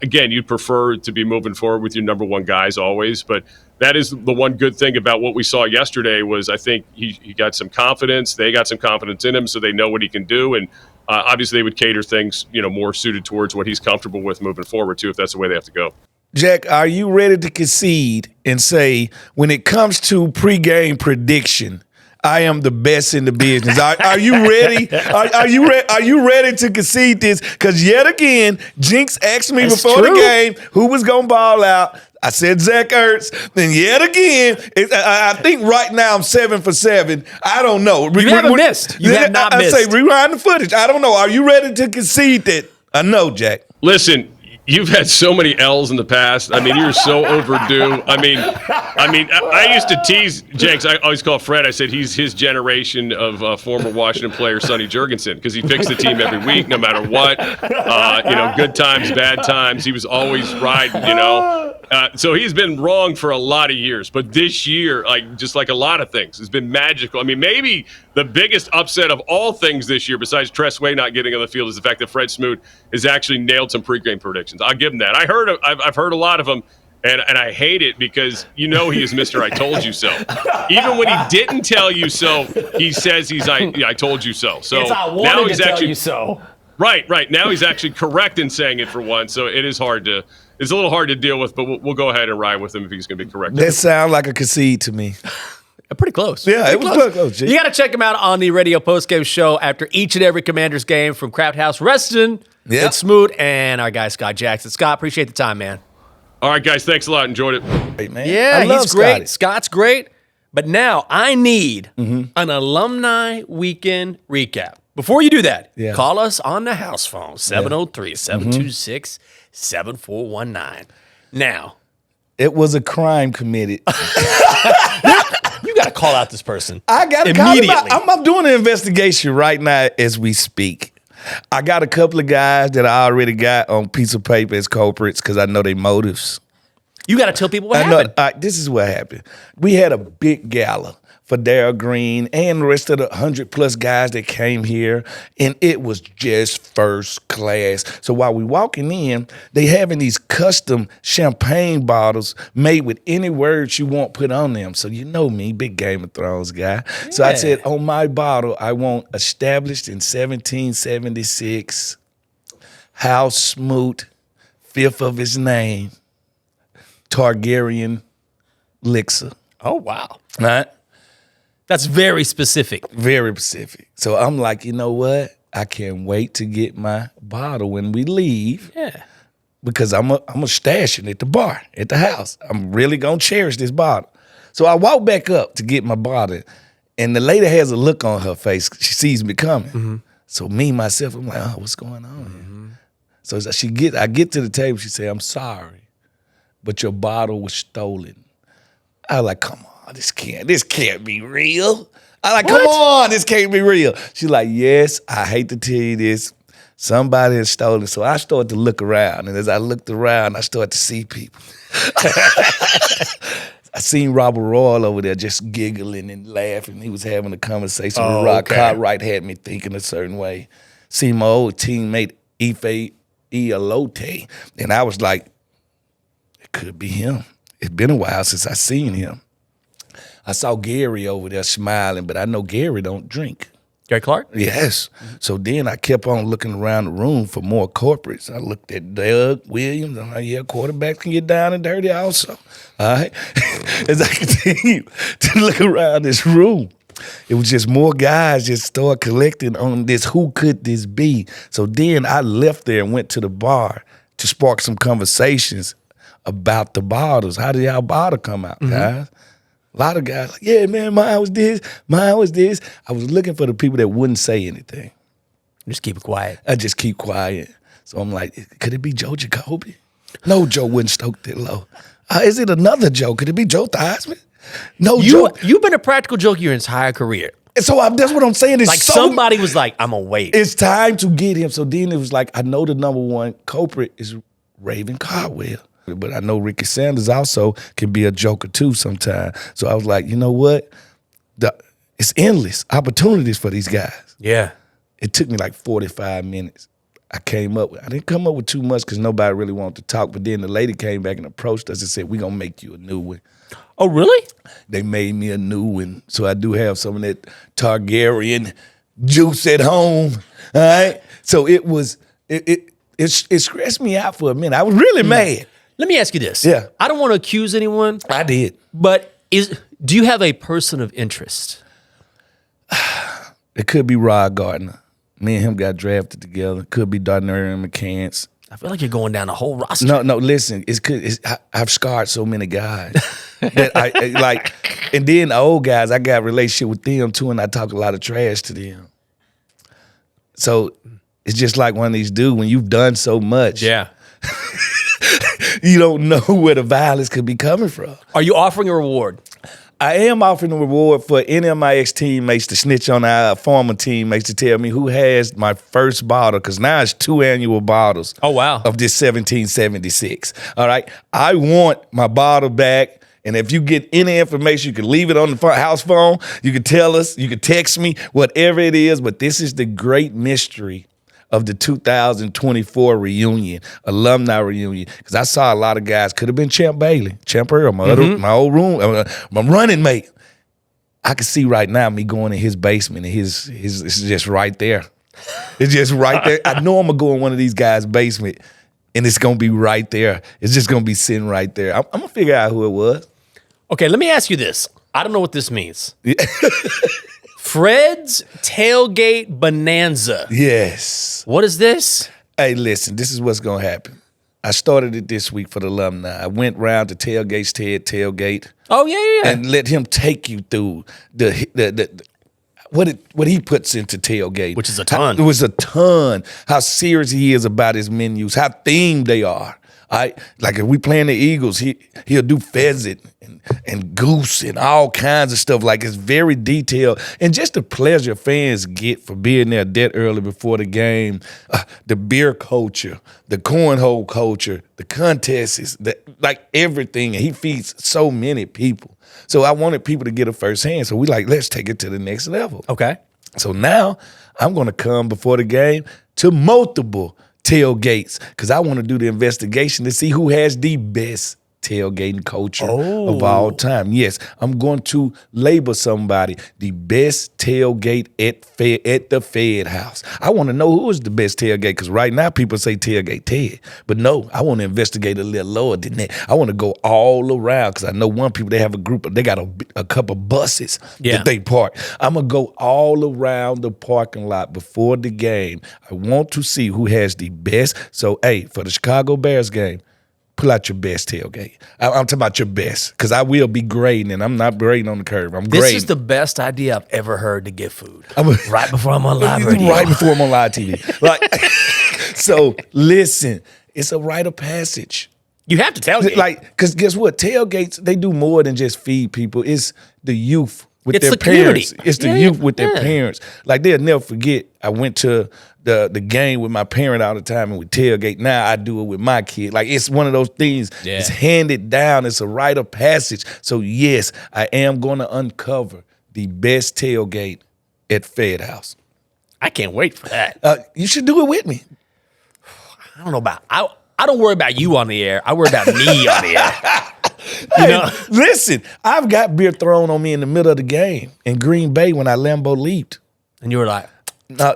Again, you'd prefer to be moving forward with your number one guys always. But that is the one good thing about what we saw yesterday was I think he got some confidence. They got some confidence in him, so they know what he can do. And obviously they would cater things, more suited towards what he's comfortable with moving forward, too, if that's the way they have to go. Jack, are you ready to concede and say when it comes to pregame prediction, I am the best in the business? Are you ready? Are you ready to concede this? Because yet again, Jinx asked me before the game who was gonna ball out. I said Zach Ertz. Then yet again, I think right now I'm 7 for 7. I don't know. You haven't missed. You have not missed. I say rewind the footage. I don't know. Are you ready to concede that? I know, Jack. Listen. You've had so many L's in the past. I mean, you're so overdue. I used to tease Jenks. I always call Fred. I said he's his generation of former Washington player Sonny Jurgensen because he fixed the team every week, no matter what. Good times, bad times. He was always riding. So he's been wrong for a lot of years. But this year, just like a lot of things, has been magical. I mean, maybe the biggest upset of all things this year, besides Tress Way not getting on the field, is the fact that Fred Smoot has actually nailed some pregame predictions. I'll give him that. I've heard a lot of them, and I hate it because he is Mr. I told you so. Even when he didn't tell you so, he says I told you so. So it's I wanted to tell you so. Right. Now he's actually correct in saying it for once. So it's a little hard to deal with, but we'll go ahead and ride with him if he's going to be correct. That sounds like a concede to me. Pretty close. Yeah, it was close. You got to check him out on the radio postgame show after each and every Commanders game from Craft House Reston. Yeah. It's Smoot and our guy Scott Jackson. Scott, appreciate the time, man. All right, guys, thanks a lot. Enjoyed it. Hey, man. Yeah, he's great. Scotty. Scott's great. But now I need an alumni weekend recap. Before you do that, Yeah. call us on the house phone, 703-726-7419. Now, It was a crime committed. you got to call out this person. I got to call him immediately. out. I'm doing an investigation right now as we speak. I got a couple of guys that I already got on piece of paper as culprits because I know their motives. You got to tell people what I know. happened. This is what happened. We had a big gala for Darryl Green and the rest of the 100+ guys that came here, and it was just first class. So while we walking in, they having these custom champagne bottles made with any words you want put on them. So you know me, big Game of Thrones guy. Yeah. So I said, on my bottle, I want established in 1776, House Smoot, fifth of his name, Targaryen elixir. Oh, wow. Right? That's very specific. Very specific. So I'm like, you know what? I can't wait to get my bottle when we leave. Yeah. Because I'm a stash it at the bar, at the house. I'm really going to cherish this bottle. So I walk back up to get my bottle, and the lady has a look on her face. She sees me coming. Mm-hmm. So me, myself, I'm like, oh, what's going on here? So I get to the table. She said, I'm sorry, but your bottle was stolen. I was like, come on. This can't be real. I like, come on, this can't be real. She's like, yes, I hate to tell you this. Somebody has stolen it. So I started to look around. And as I looked around, I started to see people. I seen Robert Royal over there just giggling and laughing. He was having a conversation with Rock. Cartwright had me thinking a certain way. See my old teammate, Ife Elote. And I was like, it could be him. It's been a while since I seen him. I saw Gary over there smiling, but I know Gary don't drink. Gary Clark? Yes. So then I kept on looking around the room for more corporates. I looked at Doug Williams. I'm like, yeah, quarterbacks can get down and dirty also. All right? As I continued to look around this room, it was just more guys just start collecting on this, who could this be? So then I left there and went to the bar to spark some conversations about the bottles. How did y'all bottle come out, guys? A lot of guys like, yeah, man, mine was this. I was looking for the people that wouldn't say anything. Just keep it quiet. I just keep quiet. So I'm like, could it be Joe Jacoby? No, Joe wouldn't stoke that low. Is it another Joe? Could it be Joe Theismann? No, Joe. You've been a practical joke your entire career. And so that's what I'm saying. It's like somebody was like, I'm going to wait. It's time to get him. So then it was like, I know the number one culprit is Raven Caldwell. But I know Ricky Sanders also can be a joker too sometimes. So I was like, you know what? It's endless opportunities for these guys. Yeah. It took me like 45 minutes. I didn't come up with too much because nobody really wanted to talk. But then the lady came back and approached us and said, we're going to make you a new one. Oh, really? They made me a new one. So I do have some of that Targaryen juice at home. All right? So it stressed me out for a minute. I was really mad. Let me ask you this. Yeah. I don't want to accuse anyone. I did. But do you have a person of interest? It could be Rod Gardner. Me and him got drafted together. Could be Darnell McCants. I feel like you're going down the whole roster. No, listen. I've scarred so many guys that I like, and then the old guys, I got a relationship with them too, and I talk a lot of trash to them. So it's just like one of these dudes when you've done so much. Yeah. You don't know where the violence could be coming from. Are you offering a reward? I am offering a reward for any of my ex-teammates to snitch on our former teammates to tell me who has my first bottle, because now it's 2 annual bottles. Oh, wow. Of this 1776. All right? I want my bottle back. And if you get any information, you can leave it on the house phone. You can tell us. You can text me, whatever it is. But this is the great mystery of the 2024 reunion, alumni reunion. Because I saw a lot of guys, could have been Champ Bailey, Champ Earl, my old room, my running mate. I can see right now me going in his basement, and it's just right there. It's just right there. I know I'm going to go in one of these guys' basement, and it's going to be right there. It's just going to be sitting right there. I'm going to figure out who it was. Okay, let me ask you this. I don't know what this means. Fred's Tailgate Bonanza. Yes. What is this? Hey, listen, this is what's going to happen. I started it this week for the alumni. I went round to Tailgate. Oh, yeah. And let him take you through what he puts into tailgate, Which is a ton. It was a ton. How serious he is about his menus, how themed they are. Like if we playing the Eagles, he'll do pheasant and goose and all kinds of stuff. Like it's very detailed, and just the pleasure fans get for being there that early before the game. The beer culture, the cornhole culture, the contests, like everything. And he feeds so many people. So I wanted people to get it firsthand. So we like, let's take it to the next level. Okay. So now I'm going to come before the game to multiple tailgates because I want to do the investigation to see who has the best tailgating culture of all time. Yes, I'm going to label somebody the best tailgate at the Fed house. I want to know who is the best tailgate because right now people say tailgate Ted. But no, I want to investigate a little lower than that. I want to go all around because I know one people, they have a group, they got a couple buses that they park. I'm going to go all around the parking lot before the game. I want to see who has the best. So, hey, for the Chicago Bears game, pull out your best tailgate. I'm talking about your best because I will be grading, and I'm not grading on the curve. I'm grading. This is the best idea I've ever heard to get food. Right before I'm on live radio. Right before I'm on live TV. Like, so listen, it's a rite of passage. You have to tailgate. Like, because guess what? Tailgates, they do more than just feed people. It's the youth with It's their the parents. community. It's the youth with their parents. Like, they'll never forget. I went to the game with my parent all the time and we tailgate. Now I do it with my kid. Like, it's one of those things. Yeah. It's handed down. It's a rite of passage. So yes, I am going to uncover the best tailgate at Fed House. I can't wait for that. You should do it with me. I don't know about I don't worry about you on the air. I worry about me on the air. You know? Hey, listen, I've got beer thrown on me in the middle of the game in Green Bay when I Lambeau leaped. And you were like,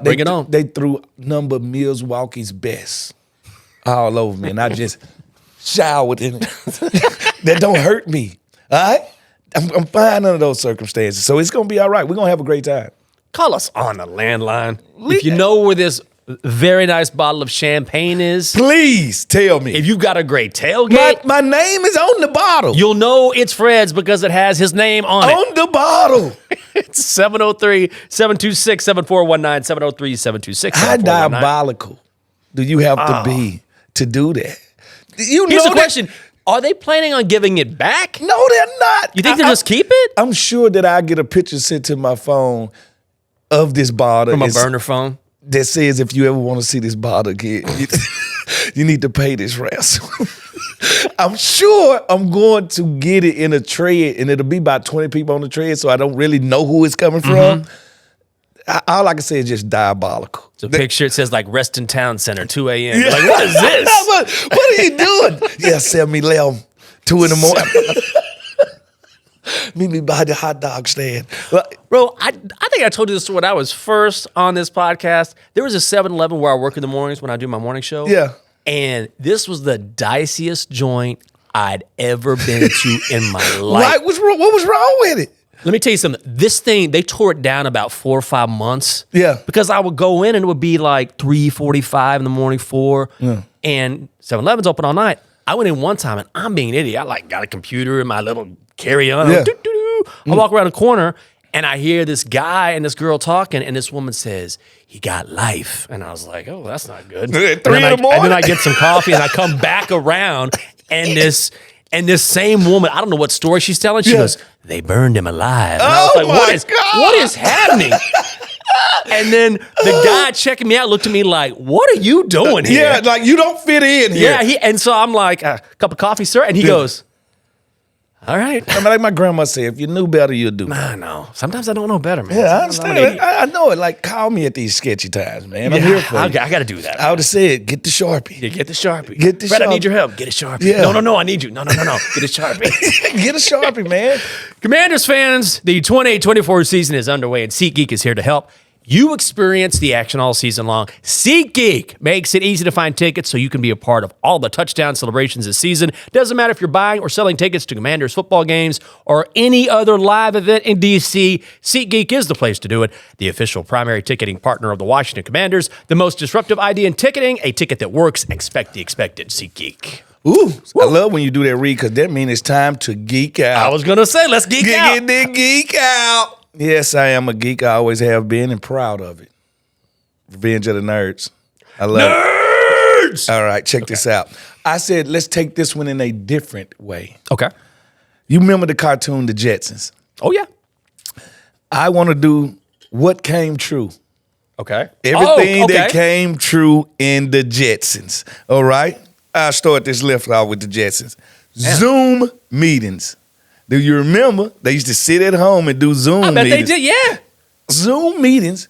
Bring it on. They threw number Milwaukee's best all over me, and I just showered in it. That don't hurt me, all right? I'm fine under those circumstances, so it's going to be all right. We're going to have a great time. call us on the landline. If you know where this very nice bottle of champagne is, Please tell me. if you've got a great tailgate, My name is on the bottle. you'll know it's Fred's because it has his name on it. On the bottle. It's 703-726-7419, 703-726-7419. How diabolical do you have to be to do that? You Here's know the that- question. Are they planning on giving it back? No, they're not. You think they'll just keep it? I'm sure that I get a picture sent to my phone of this bottle. From a It's- burner phone? that says if you ever want to see this bottle again, you need to pay this ransom. I'm sure I'm going to get it in a tread, and it'll be about 20 people on the tread, so I don't really know who it's coming from. All I can say is just diabolical. It's a picture. It says like Reston Town Center, 2 a.m. Like, what is this? what are you doing? Yeah, 7-Eleven, 2 in the morning. Meet me by the hot dog stand. Bro, I think I told you this when I was first on this podcast. There was a 7-Eleven where I work in the mornings when I do my morning show. Yeah. And this was the diciest joint I'd ever been to in my life. What was wrong with it? Let me tell you something. This thing, they tore it down about 4 or 5 months. Yeah. Because I would go in and it would be like 3:45 in the morning, 4. Yeah. And 7-Eleven's open all night. I went in one time and I'm being an idiot. I like got a computer in my little carry-on. Yeah. I walk around the corner and I hear this guy and this girl talking, and this woman says, "He got life." And I was like, "Oh, that's not good." At 3 in the morning? And then I get some coffee and I come back around and this same woman, I don't know what story she's telling. She goes, "They burned him alive." And I was like, my God. what is happening? And then the guy checking me out looked at me like, "What are you doing here?" Yeah, like you don't fit in here. Yeah, and so I'm like, "A cup of coffee, sir?" And he goes, "All right." I mean, like my grandma said, if you knew better, you'd do. I know. Sometimes I don't know better, man. Yeah, I Sometimes I'm an understand. idiot. I know it. Like, call me at these sketchy times, man. I'm Yeah, here for I you. got to do that. I would have said, get the Sharpie. Yeah, get the Sharpie. Get the Fred, I Sharpie. need your help. Get a Sharpie. Yeah. No, I need you. No. Get a Sharpie. Get a Sharpie, man. Commanders fans, the 28-24 season is underway, and SeatGeek is here to help you experience the action all season long. SeatGeek makes it easy to find tickets so you can be a part of all the touchdown celebrations this season. Doesn't matter if you're buying or selling tickets to Commanders football games or any other live event in D.C., SeatGeek is the place to do it. The official primary ticketing partner of the Washington Commanders, the most disruptive idea in ticketing, a ticket that works. Expect the expected. SeatGeek. Ooh, I love when you do that read because that means it's time to geek out. I was going to say, let's geek out. Get the geek out. Yes, I am a geek. I always have been and proud of it. Revenge of the Nerds. I love it. All right, check this out. I said, let's take this one in a different way. Okay. You remember the cartoon, The Jetsons? Oh, yeah. I want to do what came true. Okay. Everything that came true in The Jetsons. All right? I'll start this left off with The Jetsons. Yeah. Zoom meetings. Do you remember? They used to sit at home and do Zoom meetings. I bet they did, yeah. Zoom meetings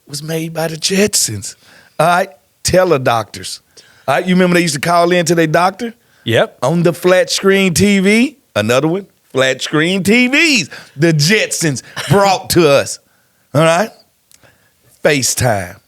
was made by The Jetsons. All right? Teledoctors. All right? You remember they used to call in to their doctor? Yep. On the flat screen TV. Another one. Flat screen TVs. The Jetsons brought to us. All right? FaceTime.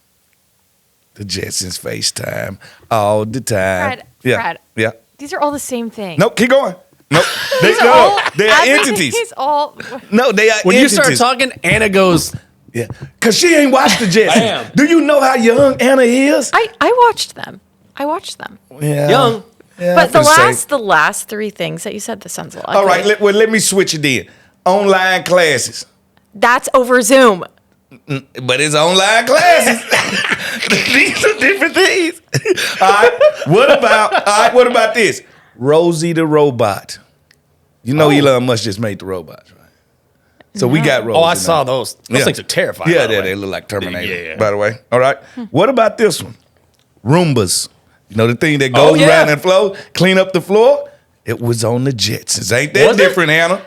The Jetsons FaceTime all the time. Brad, Yeah. these are all the same thing. Nope, keep going. Nope. They are entities. He's all. No, they are When entities. you start talking, Anna goes, Yeah. Because she ain't watched the Jetsons. I am. Do you know how young Anna is? I watched them. Yeah. young. Yeah, But I'm finna say. the last three things that you said, this sounds a lot. All right, let me switch it then. Online classes. That's over Zoom. But it's online classes. These are different things. All right. What about this? Rosie the robot. You know Elon Musk just made the robots, right? So we got Rosie. I now. saw those. Those Yeah. things are terrifying. Yeah, by the way. they look like Terminator, Yeah. by the way. All right. What about this one? Roombas. You know the thing that goes yeah. around and flows, clean up the floor? It was on the Jetsons. Ain't that Was it? different, Hannah?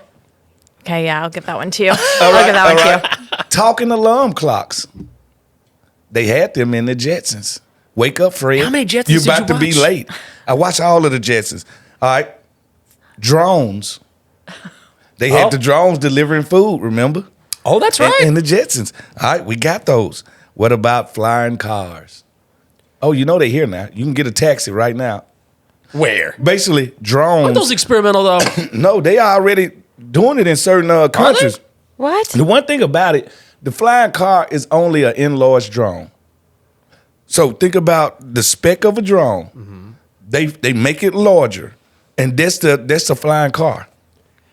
Okay, yeah, I'll give that one to you. All I'll right, give that all one to right. you. Talking alarm clocks. They had them in the Jetsons. Wake up, Fred. How many Jetsons You're did about you to be watch? late. I watched all of the Jetsons. All right. Drones. They had Oh. the drones delivering food, remember? Oh, that's right. And the Jetsons. All right, we got those. What about flying cars? Oh, you know they're here now. You can get a taxi right now. Where? Basically, drones. Aren't those experimental, though? No, they are already doing it in certain countries. What? The one thing about it, the flying car is only an enlarged drone. So think about the spec of a drone. They make it larger, and that's the flying car.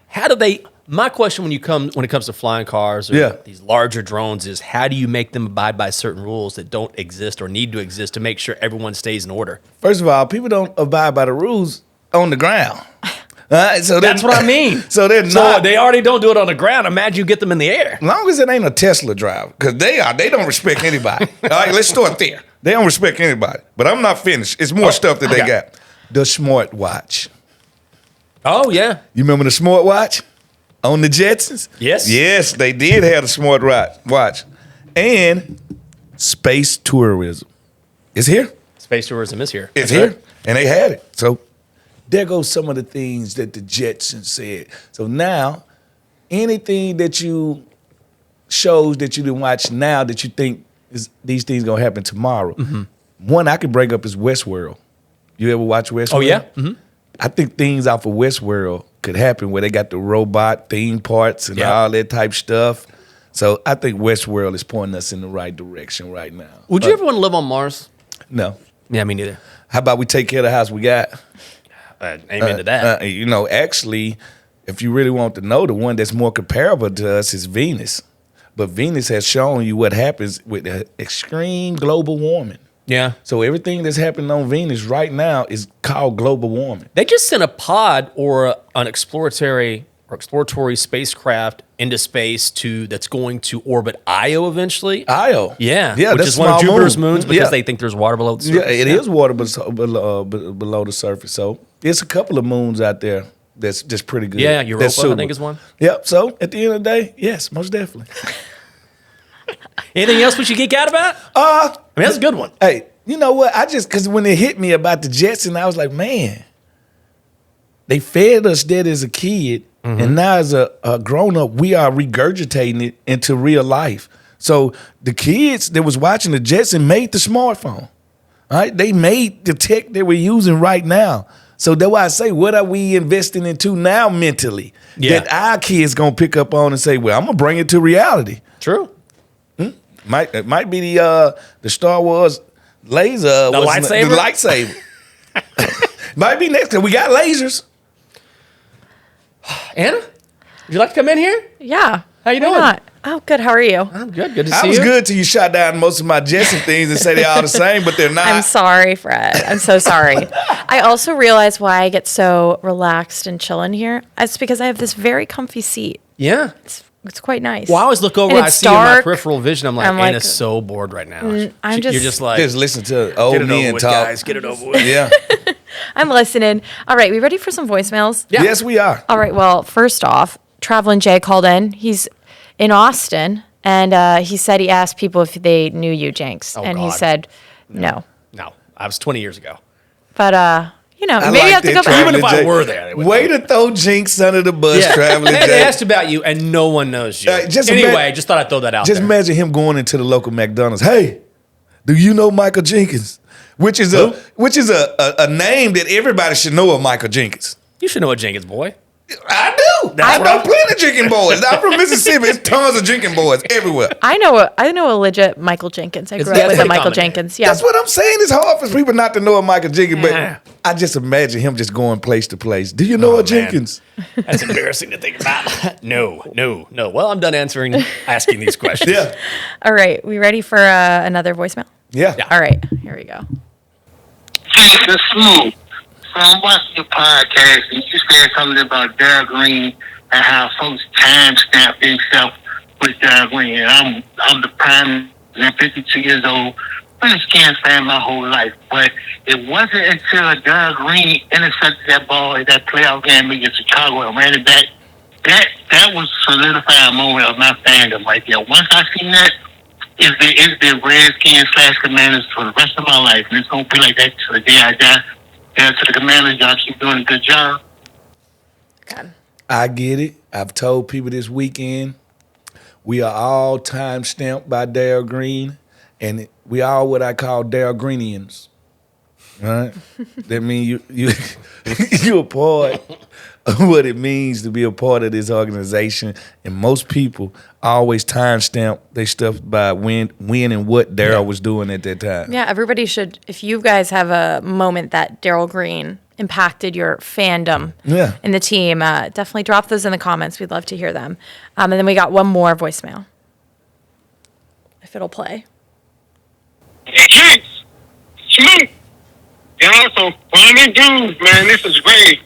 How do they? My question when it comes to flying cars or Yeah. these larger drones is how do you make them abide by certain rules that don't exist or need to exist to make sure everyone stays in order? First of all, people don't abide by the rules on the ground. All right, so That's what I mean. So they're So not. they already don't do it on the ground. Imagine you get them in the air. As long as it ain't a Tesla driver, because they don't respect anybody. All right, let's start there. They don't respect anybody. But I'm not finished. It's more stuff that they okay. got. The smartwatch. Oh yeah. You remember the smartwatch on the Jetsons? Yes. Yes, they did have a smartwatch. And space tourism. It's here. Space tourism is here. It's That's here. right. And they had it. So there goes some of the things that the Jetsons said. So now, anything that shows that you didn't watch now that you think these things gonna happen tomorrow. One I could bring up is Westworld. You ever watch Westworld? Oh yeah. Mm-hmm. I think things off of Westworld could happen where they got the robot theme parts and Yeah. all that type stuff. So I think Westworld is pointing us in the right direction right now. Would you ever want to live on Mars? No. Yeah, me neither. How about we take care of the house we got? Amen to that. Actually, if you really want to know, the one that's more comparable to us is Venus. But Venus has shown you what happens with the extreme global warming. Yeah. So everything that's happening on Venus right now is called global warming. They just sent a pod or an exploratory spacecraft into space that's going to orbit Io eventually. Io. Yeah. Yeah, Which that's is one of small Jupiter's moon. moons because Yeah. they think there's water below the Yeah, surface. it is water below the surface. So it's a couple of moons out there that's just pretty good. Yeah, Europa, That's I super. think, is one. Yep. So at the end of the day, yes, most definitely. Anything else we should geek out about? I mean, that's a good one. Hey, you know what? Because when it hit me about the Jetsons, I was like, man, they fed us that as a kid, and now as a grown up, we are regurgitating it into real life. So the kids that was watching the Jetsons made the smartphone. All right, they made the tech that we're using right now. So that's why I say, what are we investing into now mentally Yeah. that our kids gonna pick up on and say, well, I'm gonna bring it to reality. True. It might be the Star Wars laser. The lightsaber? The lightsaber. Might be next, because we got lasers. Anna, would you like to come in here? Yeah. How you Why doing? not? Oh, good. How are you? I'm good. Good to see I you. was good till you shot down most of my Jesse things and say they're all the same, but they're not. I'm sorry, Fred. I'm so sorry. I also realize why I get so relaxed and chill in here. It's because I have this very comfy seat. Yeah. It's quite nice. Well, I always look over, And I it's see in my dark. peripheral vision, I'm like, Anna's so bored right now. I'm You're just- just like, Just listen to get old it over men with, talk. guys. Get it over with. Yeah. I'm listening. All right, we ready for some voicemails? Yeah. Yes, we are. All right, well, first off, Traveling Jay called in. He's in Austin, and he said he asked people if they knew you, Jenks. Oh, and he God. said no. No, I was 20 years ago. But, you know, I maybe like you have to that, go back. Traveling Even if I Jay. were there, they would Way know. to throw Jinx under the bus, Traveling They Jay. asked about you, and no one knows you. Just anyway, imagine- just thought I'd throw that out Just there. imagine him going into the local McDonald's. Hey, do you know Michael Jenkins? Which is a name that everybody should know of Michael Jenkins. You should know a Jenkins boy. I do. I know plenty of Jenkins boys. I'm from Mississippi. There's tons of Jenkins boys everywhere. I know a legit Michael Jenkins. I grew It's up with a pretty Michael common. Jenkins. Yeah. That's what I'm saying. It's hard for people not to know a Michael Jenkins, Yeah. but I just imagine him just going place to place. Do you know a man. Jenkins? That's embarrassing to think about. No. Well, I'm done asking these questions. Yeah. All right, we ready for another voicemail? Yeah. All right, here we go. It's smooth. So I'm watching your podcast, and you said something about Darryl Green and how folks timestamp themselves with Darryl Green. And I'm the prime. I'm 52 years old. Been a Skins fan my whole life, but it wasn't until Darryl Green intercepted that ball in that playoff game against Chicago and ran it back. That was solidified moment of my fandom right there. Once I seen that, it's the Redskins / Commanders for the rest of my life, and it's gonna be like that till the day I die. And to the Commanders, y'all keep doing a good job. God. I get it. I've told people this weekend, we are all time stamped by Darryl Green, and we are what I call Darryl Greenians. All right? That means you're a part of what it means to be a part of this organization. And most people always timestamp their stuff by when and what Darryl was doing at that time. Yeah, everybody should. If you guys have a moment that Darryl Green impacted your fandom in the team, definitely drop those in the comments. We'd love to hear them. And then we got one more voicemail, if it'll play. Jinx, Snoop, and also funny dudes, man. This is great.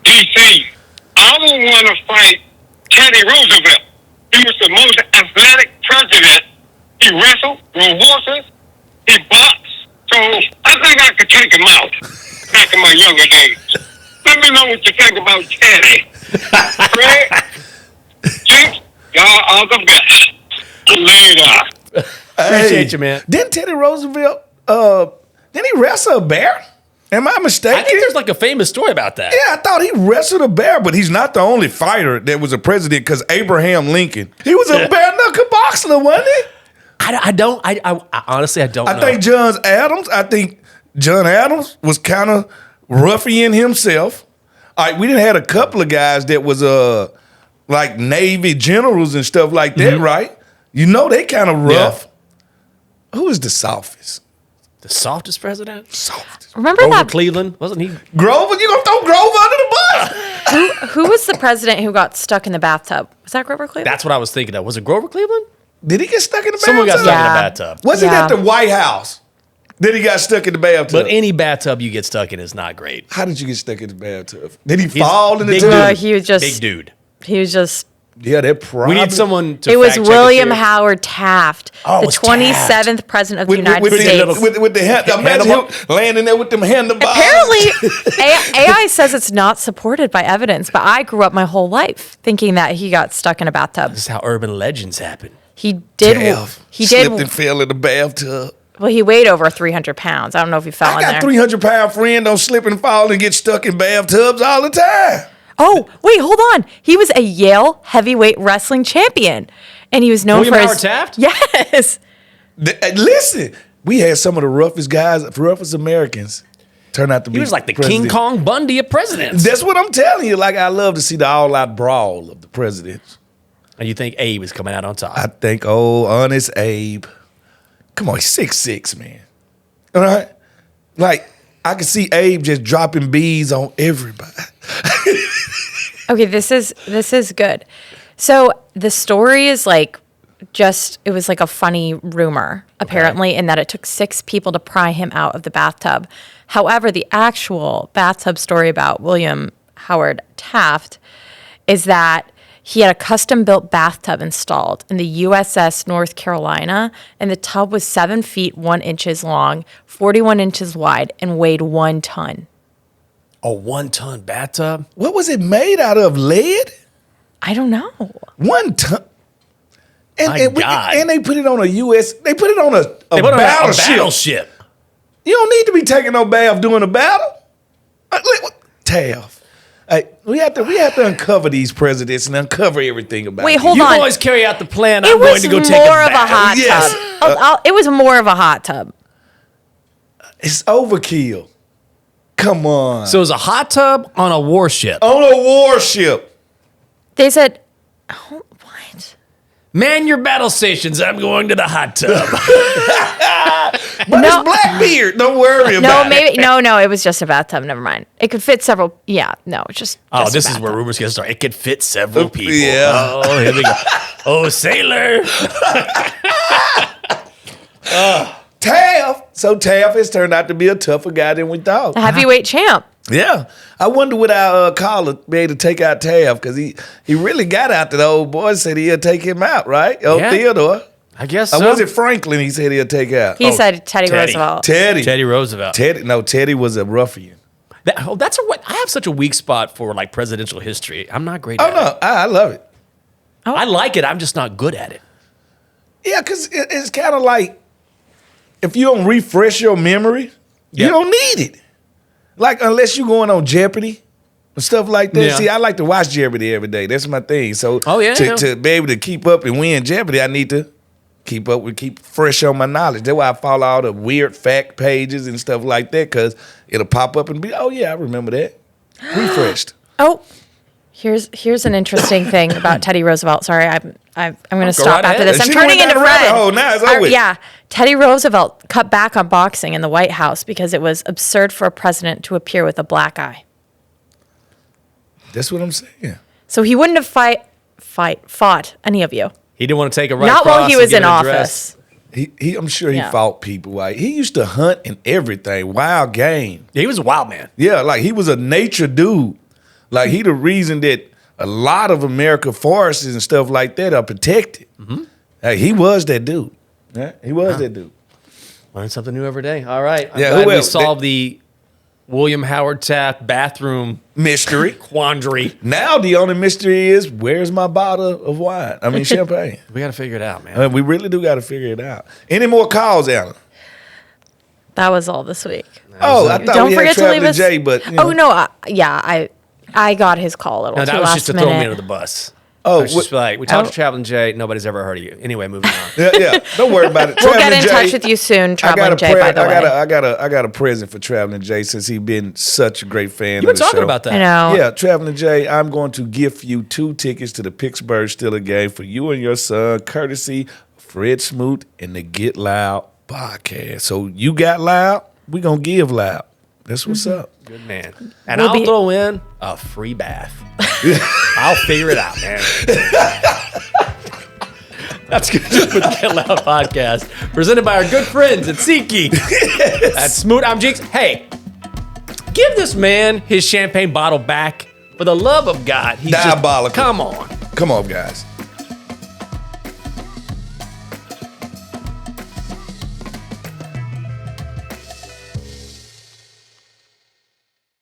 DC, I would want to fight Teddy Roosevelt. He was the most athletic president. He wrestled, rode horses, he boxed. So I think I could take him out back in my younger days. Let me know what you think about Teddy. Fred, Jinx, y'all are the best. Later. Appreciate you, man. Didn't Teddy Roosevelt, didn't he wrestle a bear? Am I mistaken? I think there's like a famous story about that. Yeah, I thought he wrestled a bear, but he's not the only fighter that was a president because Abraham Lincoln, he was a bare knuckle boxer, wasn't he? I honestly don't know. I think John Adams was kind of ruffian himself. All right, we didn't had a couple of guys that was like Navy generals and stuff like that, right? You know they kind of rough. Who is the softest? The softest president? Softest. Remember Grover that? Cleveland? Wasn't he? Grover? You gonna throw Grover under the bus? Who was the president who got stuck in the bathtub? Was that Grover Cleveland? That's what I was thinking of. Was it Grover Cleveland? Did he get stuck in the Someone got bathtub? stuck in Yeah. a bathtub. Was it Yeah. at the White House that he got stuck in the bathtub? But any bathtub you get stuck in is not great. How did you get stuck in the bathtub? Did he fall in the big tub? dude. he was just Big dude. He was just. Yeah, that probably. We need someone to It was fact check us William here. Howard Taft, Oh, it the was 27th president of the United with States. with the hand. Imagine him landing there with them handlebars. Apparently, AI says it's not supported by evidence, but I grew up my whole life thinking that he got stuck in a bathtub. This is how urban legends happen. He did. Taft He slipped did. and fell in the bathtub. Well, he weighed over 300 pounds. I don't know if he fell I in got there. 300-pound friend don't slip and fall and get stuck in bathtubs all the time. Oh, wait, hold on. He was a Yale heavyweight wrestling champion, and he was known William for Howard his. Taft? Yes. Listen, we had some of the roughest guys, roughest Americans, turn out to be. He was like the president. King Kong Bundy of presidents. That's what I'm telling you. Like, I love to see the all-out brawl of the presidents. And you think Abe is coming out on top. I think, honest Abe. Come on, he's 6'6", man. All right? Like, I can see Abe just dropping bees on everybody. Okay, this is good. So the story is like it was like a funny rumor, apparently, in that it took 6 people to pry him out of the bathtub. However, the actual bathtub story about William Howard Taft is that he had a custom-built bathtub installed in the USS North Carolina, and the tub was 7 feet 1 inches long, 41 inches wide, and weighed 1 ton. A 1-ton bathtub? What was it made out of? Lead? I don't know. 1 ton. God. And they put it on they put it on a They put it on battleship. a battleship. You don't need to be taking no bath during a battle. Taft. Hey, we have to uncover these presidents and uncover everything about Wait, them. hold You on. boys carry out the plan. It I'm going was to go more take a of a bath. hot Yes. tub. It was more of a hot tub. It's overkill. Come on. So it was a hot tub on a warship. On a warship. They said, oh, what? Man your battle stations. I'm going to the hot tub. But No. it's Blackbeard. Don't worry No, about it. no, it was just a bathtub. Never mind. It could fit several. Yeah, no, just. Oh, just a this is where bathtub. rumors get started. It could fit several people. Yeah. Oh, here we go. Oh, sailor. Taft. So Taft has turned out to be a tougher guy than we thought. The heavyweight champ. Yeah. I wonder would our caller be able to take out Taft, because he really got out to the old boy and said he'll take him out, right? Oh, Yeah. Theodore. I guess Or so. was it Franklin he said he'll take out? He said Teddy Teddy. Roosevelt. Teddy. Teddy Roosevelt. Teddy was a ruffian. That's what I have such a weak spot for, like presidential history. I'm not great Oh, at it. no. I love it. I like it. I'm just not good at it. Yeah, because it's kind of like if you don't refresh your memory, Yeah. you don't need it. Like, unless you're going on Jeopardy and stuff like that. Yeah. See, I like to watch Jeopardy every day. That's my thing. So Oh, yeah, yeah. to be able to keep up and win Jeopardy, I need to keep fresh on my knowledge. That's why I follow all the weird fact pages and stuff like that, because it'll pop up and be, oh, yeah, I remember that. Refreshed. Oh, here's an interesting thing about Teddy Roosevelt. Sorry, I'm going to stop right after ahead. this. I'm She turning went into down the rabbit Fred. hole. Now it's over with. Yeah, Teddy Roosevelt cut back on boxing in the White House because it was absurd for a president to appear with a black eye. That's what I'm saying. So he wouldn't have fought any of you. He didn't want to take a right Not cross while he and was get in an address. office. I'm sure he Yeah. fought people. Like, he used to hunt and everything. Wild game. Yeah, he was a wild man. Yeah, like he was a nature dude. Like he the reason that a lot of America forests and stuff like that are protected. Like, he was that dude. Yeah, he was that dude. Learn something new every day. All right. I'm Yeah, glad who we else? solved the William Howard Taft bathroom Mystery. quandary. Now the only mystery is, where's my bottle of wine? I mean, champagne. We got to figure it out, man. We really do got to figure it out. Any more calls, Alan? That was all this week. Oh, I thought Don't we had forget to leave Traveling us. Jay, but you Oh know. no, I got his call a little No, too that was last just to minute. throw me under the bus. Oh, I was just like, we talked Oh. to Traveling Jay. Nobody's ever heard of you. Anyway, moving on. Yeah. Don't worry about it. We'll get Traveling in touch Jay, with you soon, I Traveling Jay. By the way, I got a present for Traveling Jay, since he's been such a great fan. You've been of the talking show. about that. I know. Yeah, Traveling Jay, I'm going to gift you 2 tickets to the Pittsburgh Steelers game for you and your son, courtesy of Fred Smoot and the Get Loud podcast. So you got loud, we gonna give loud. That's what's up. Good man. And We'll I'll be- throw in a free bath. I'll figure it out, man. That's good for the Get Loud podcast, presented by our good friends at SeatGeek. That's Smoot. I'm Jinx. Hey, give this man his champagne bottle back. For the love of God. He's Diabolical. Just, come on. Come on, guys.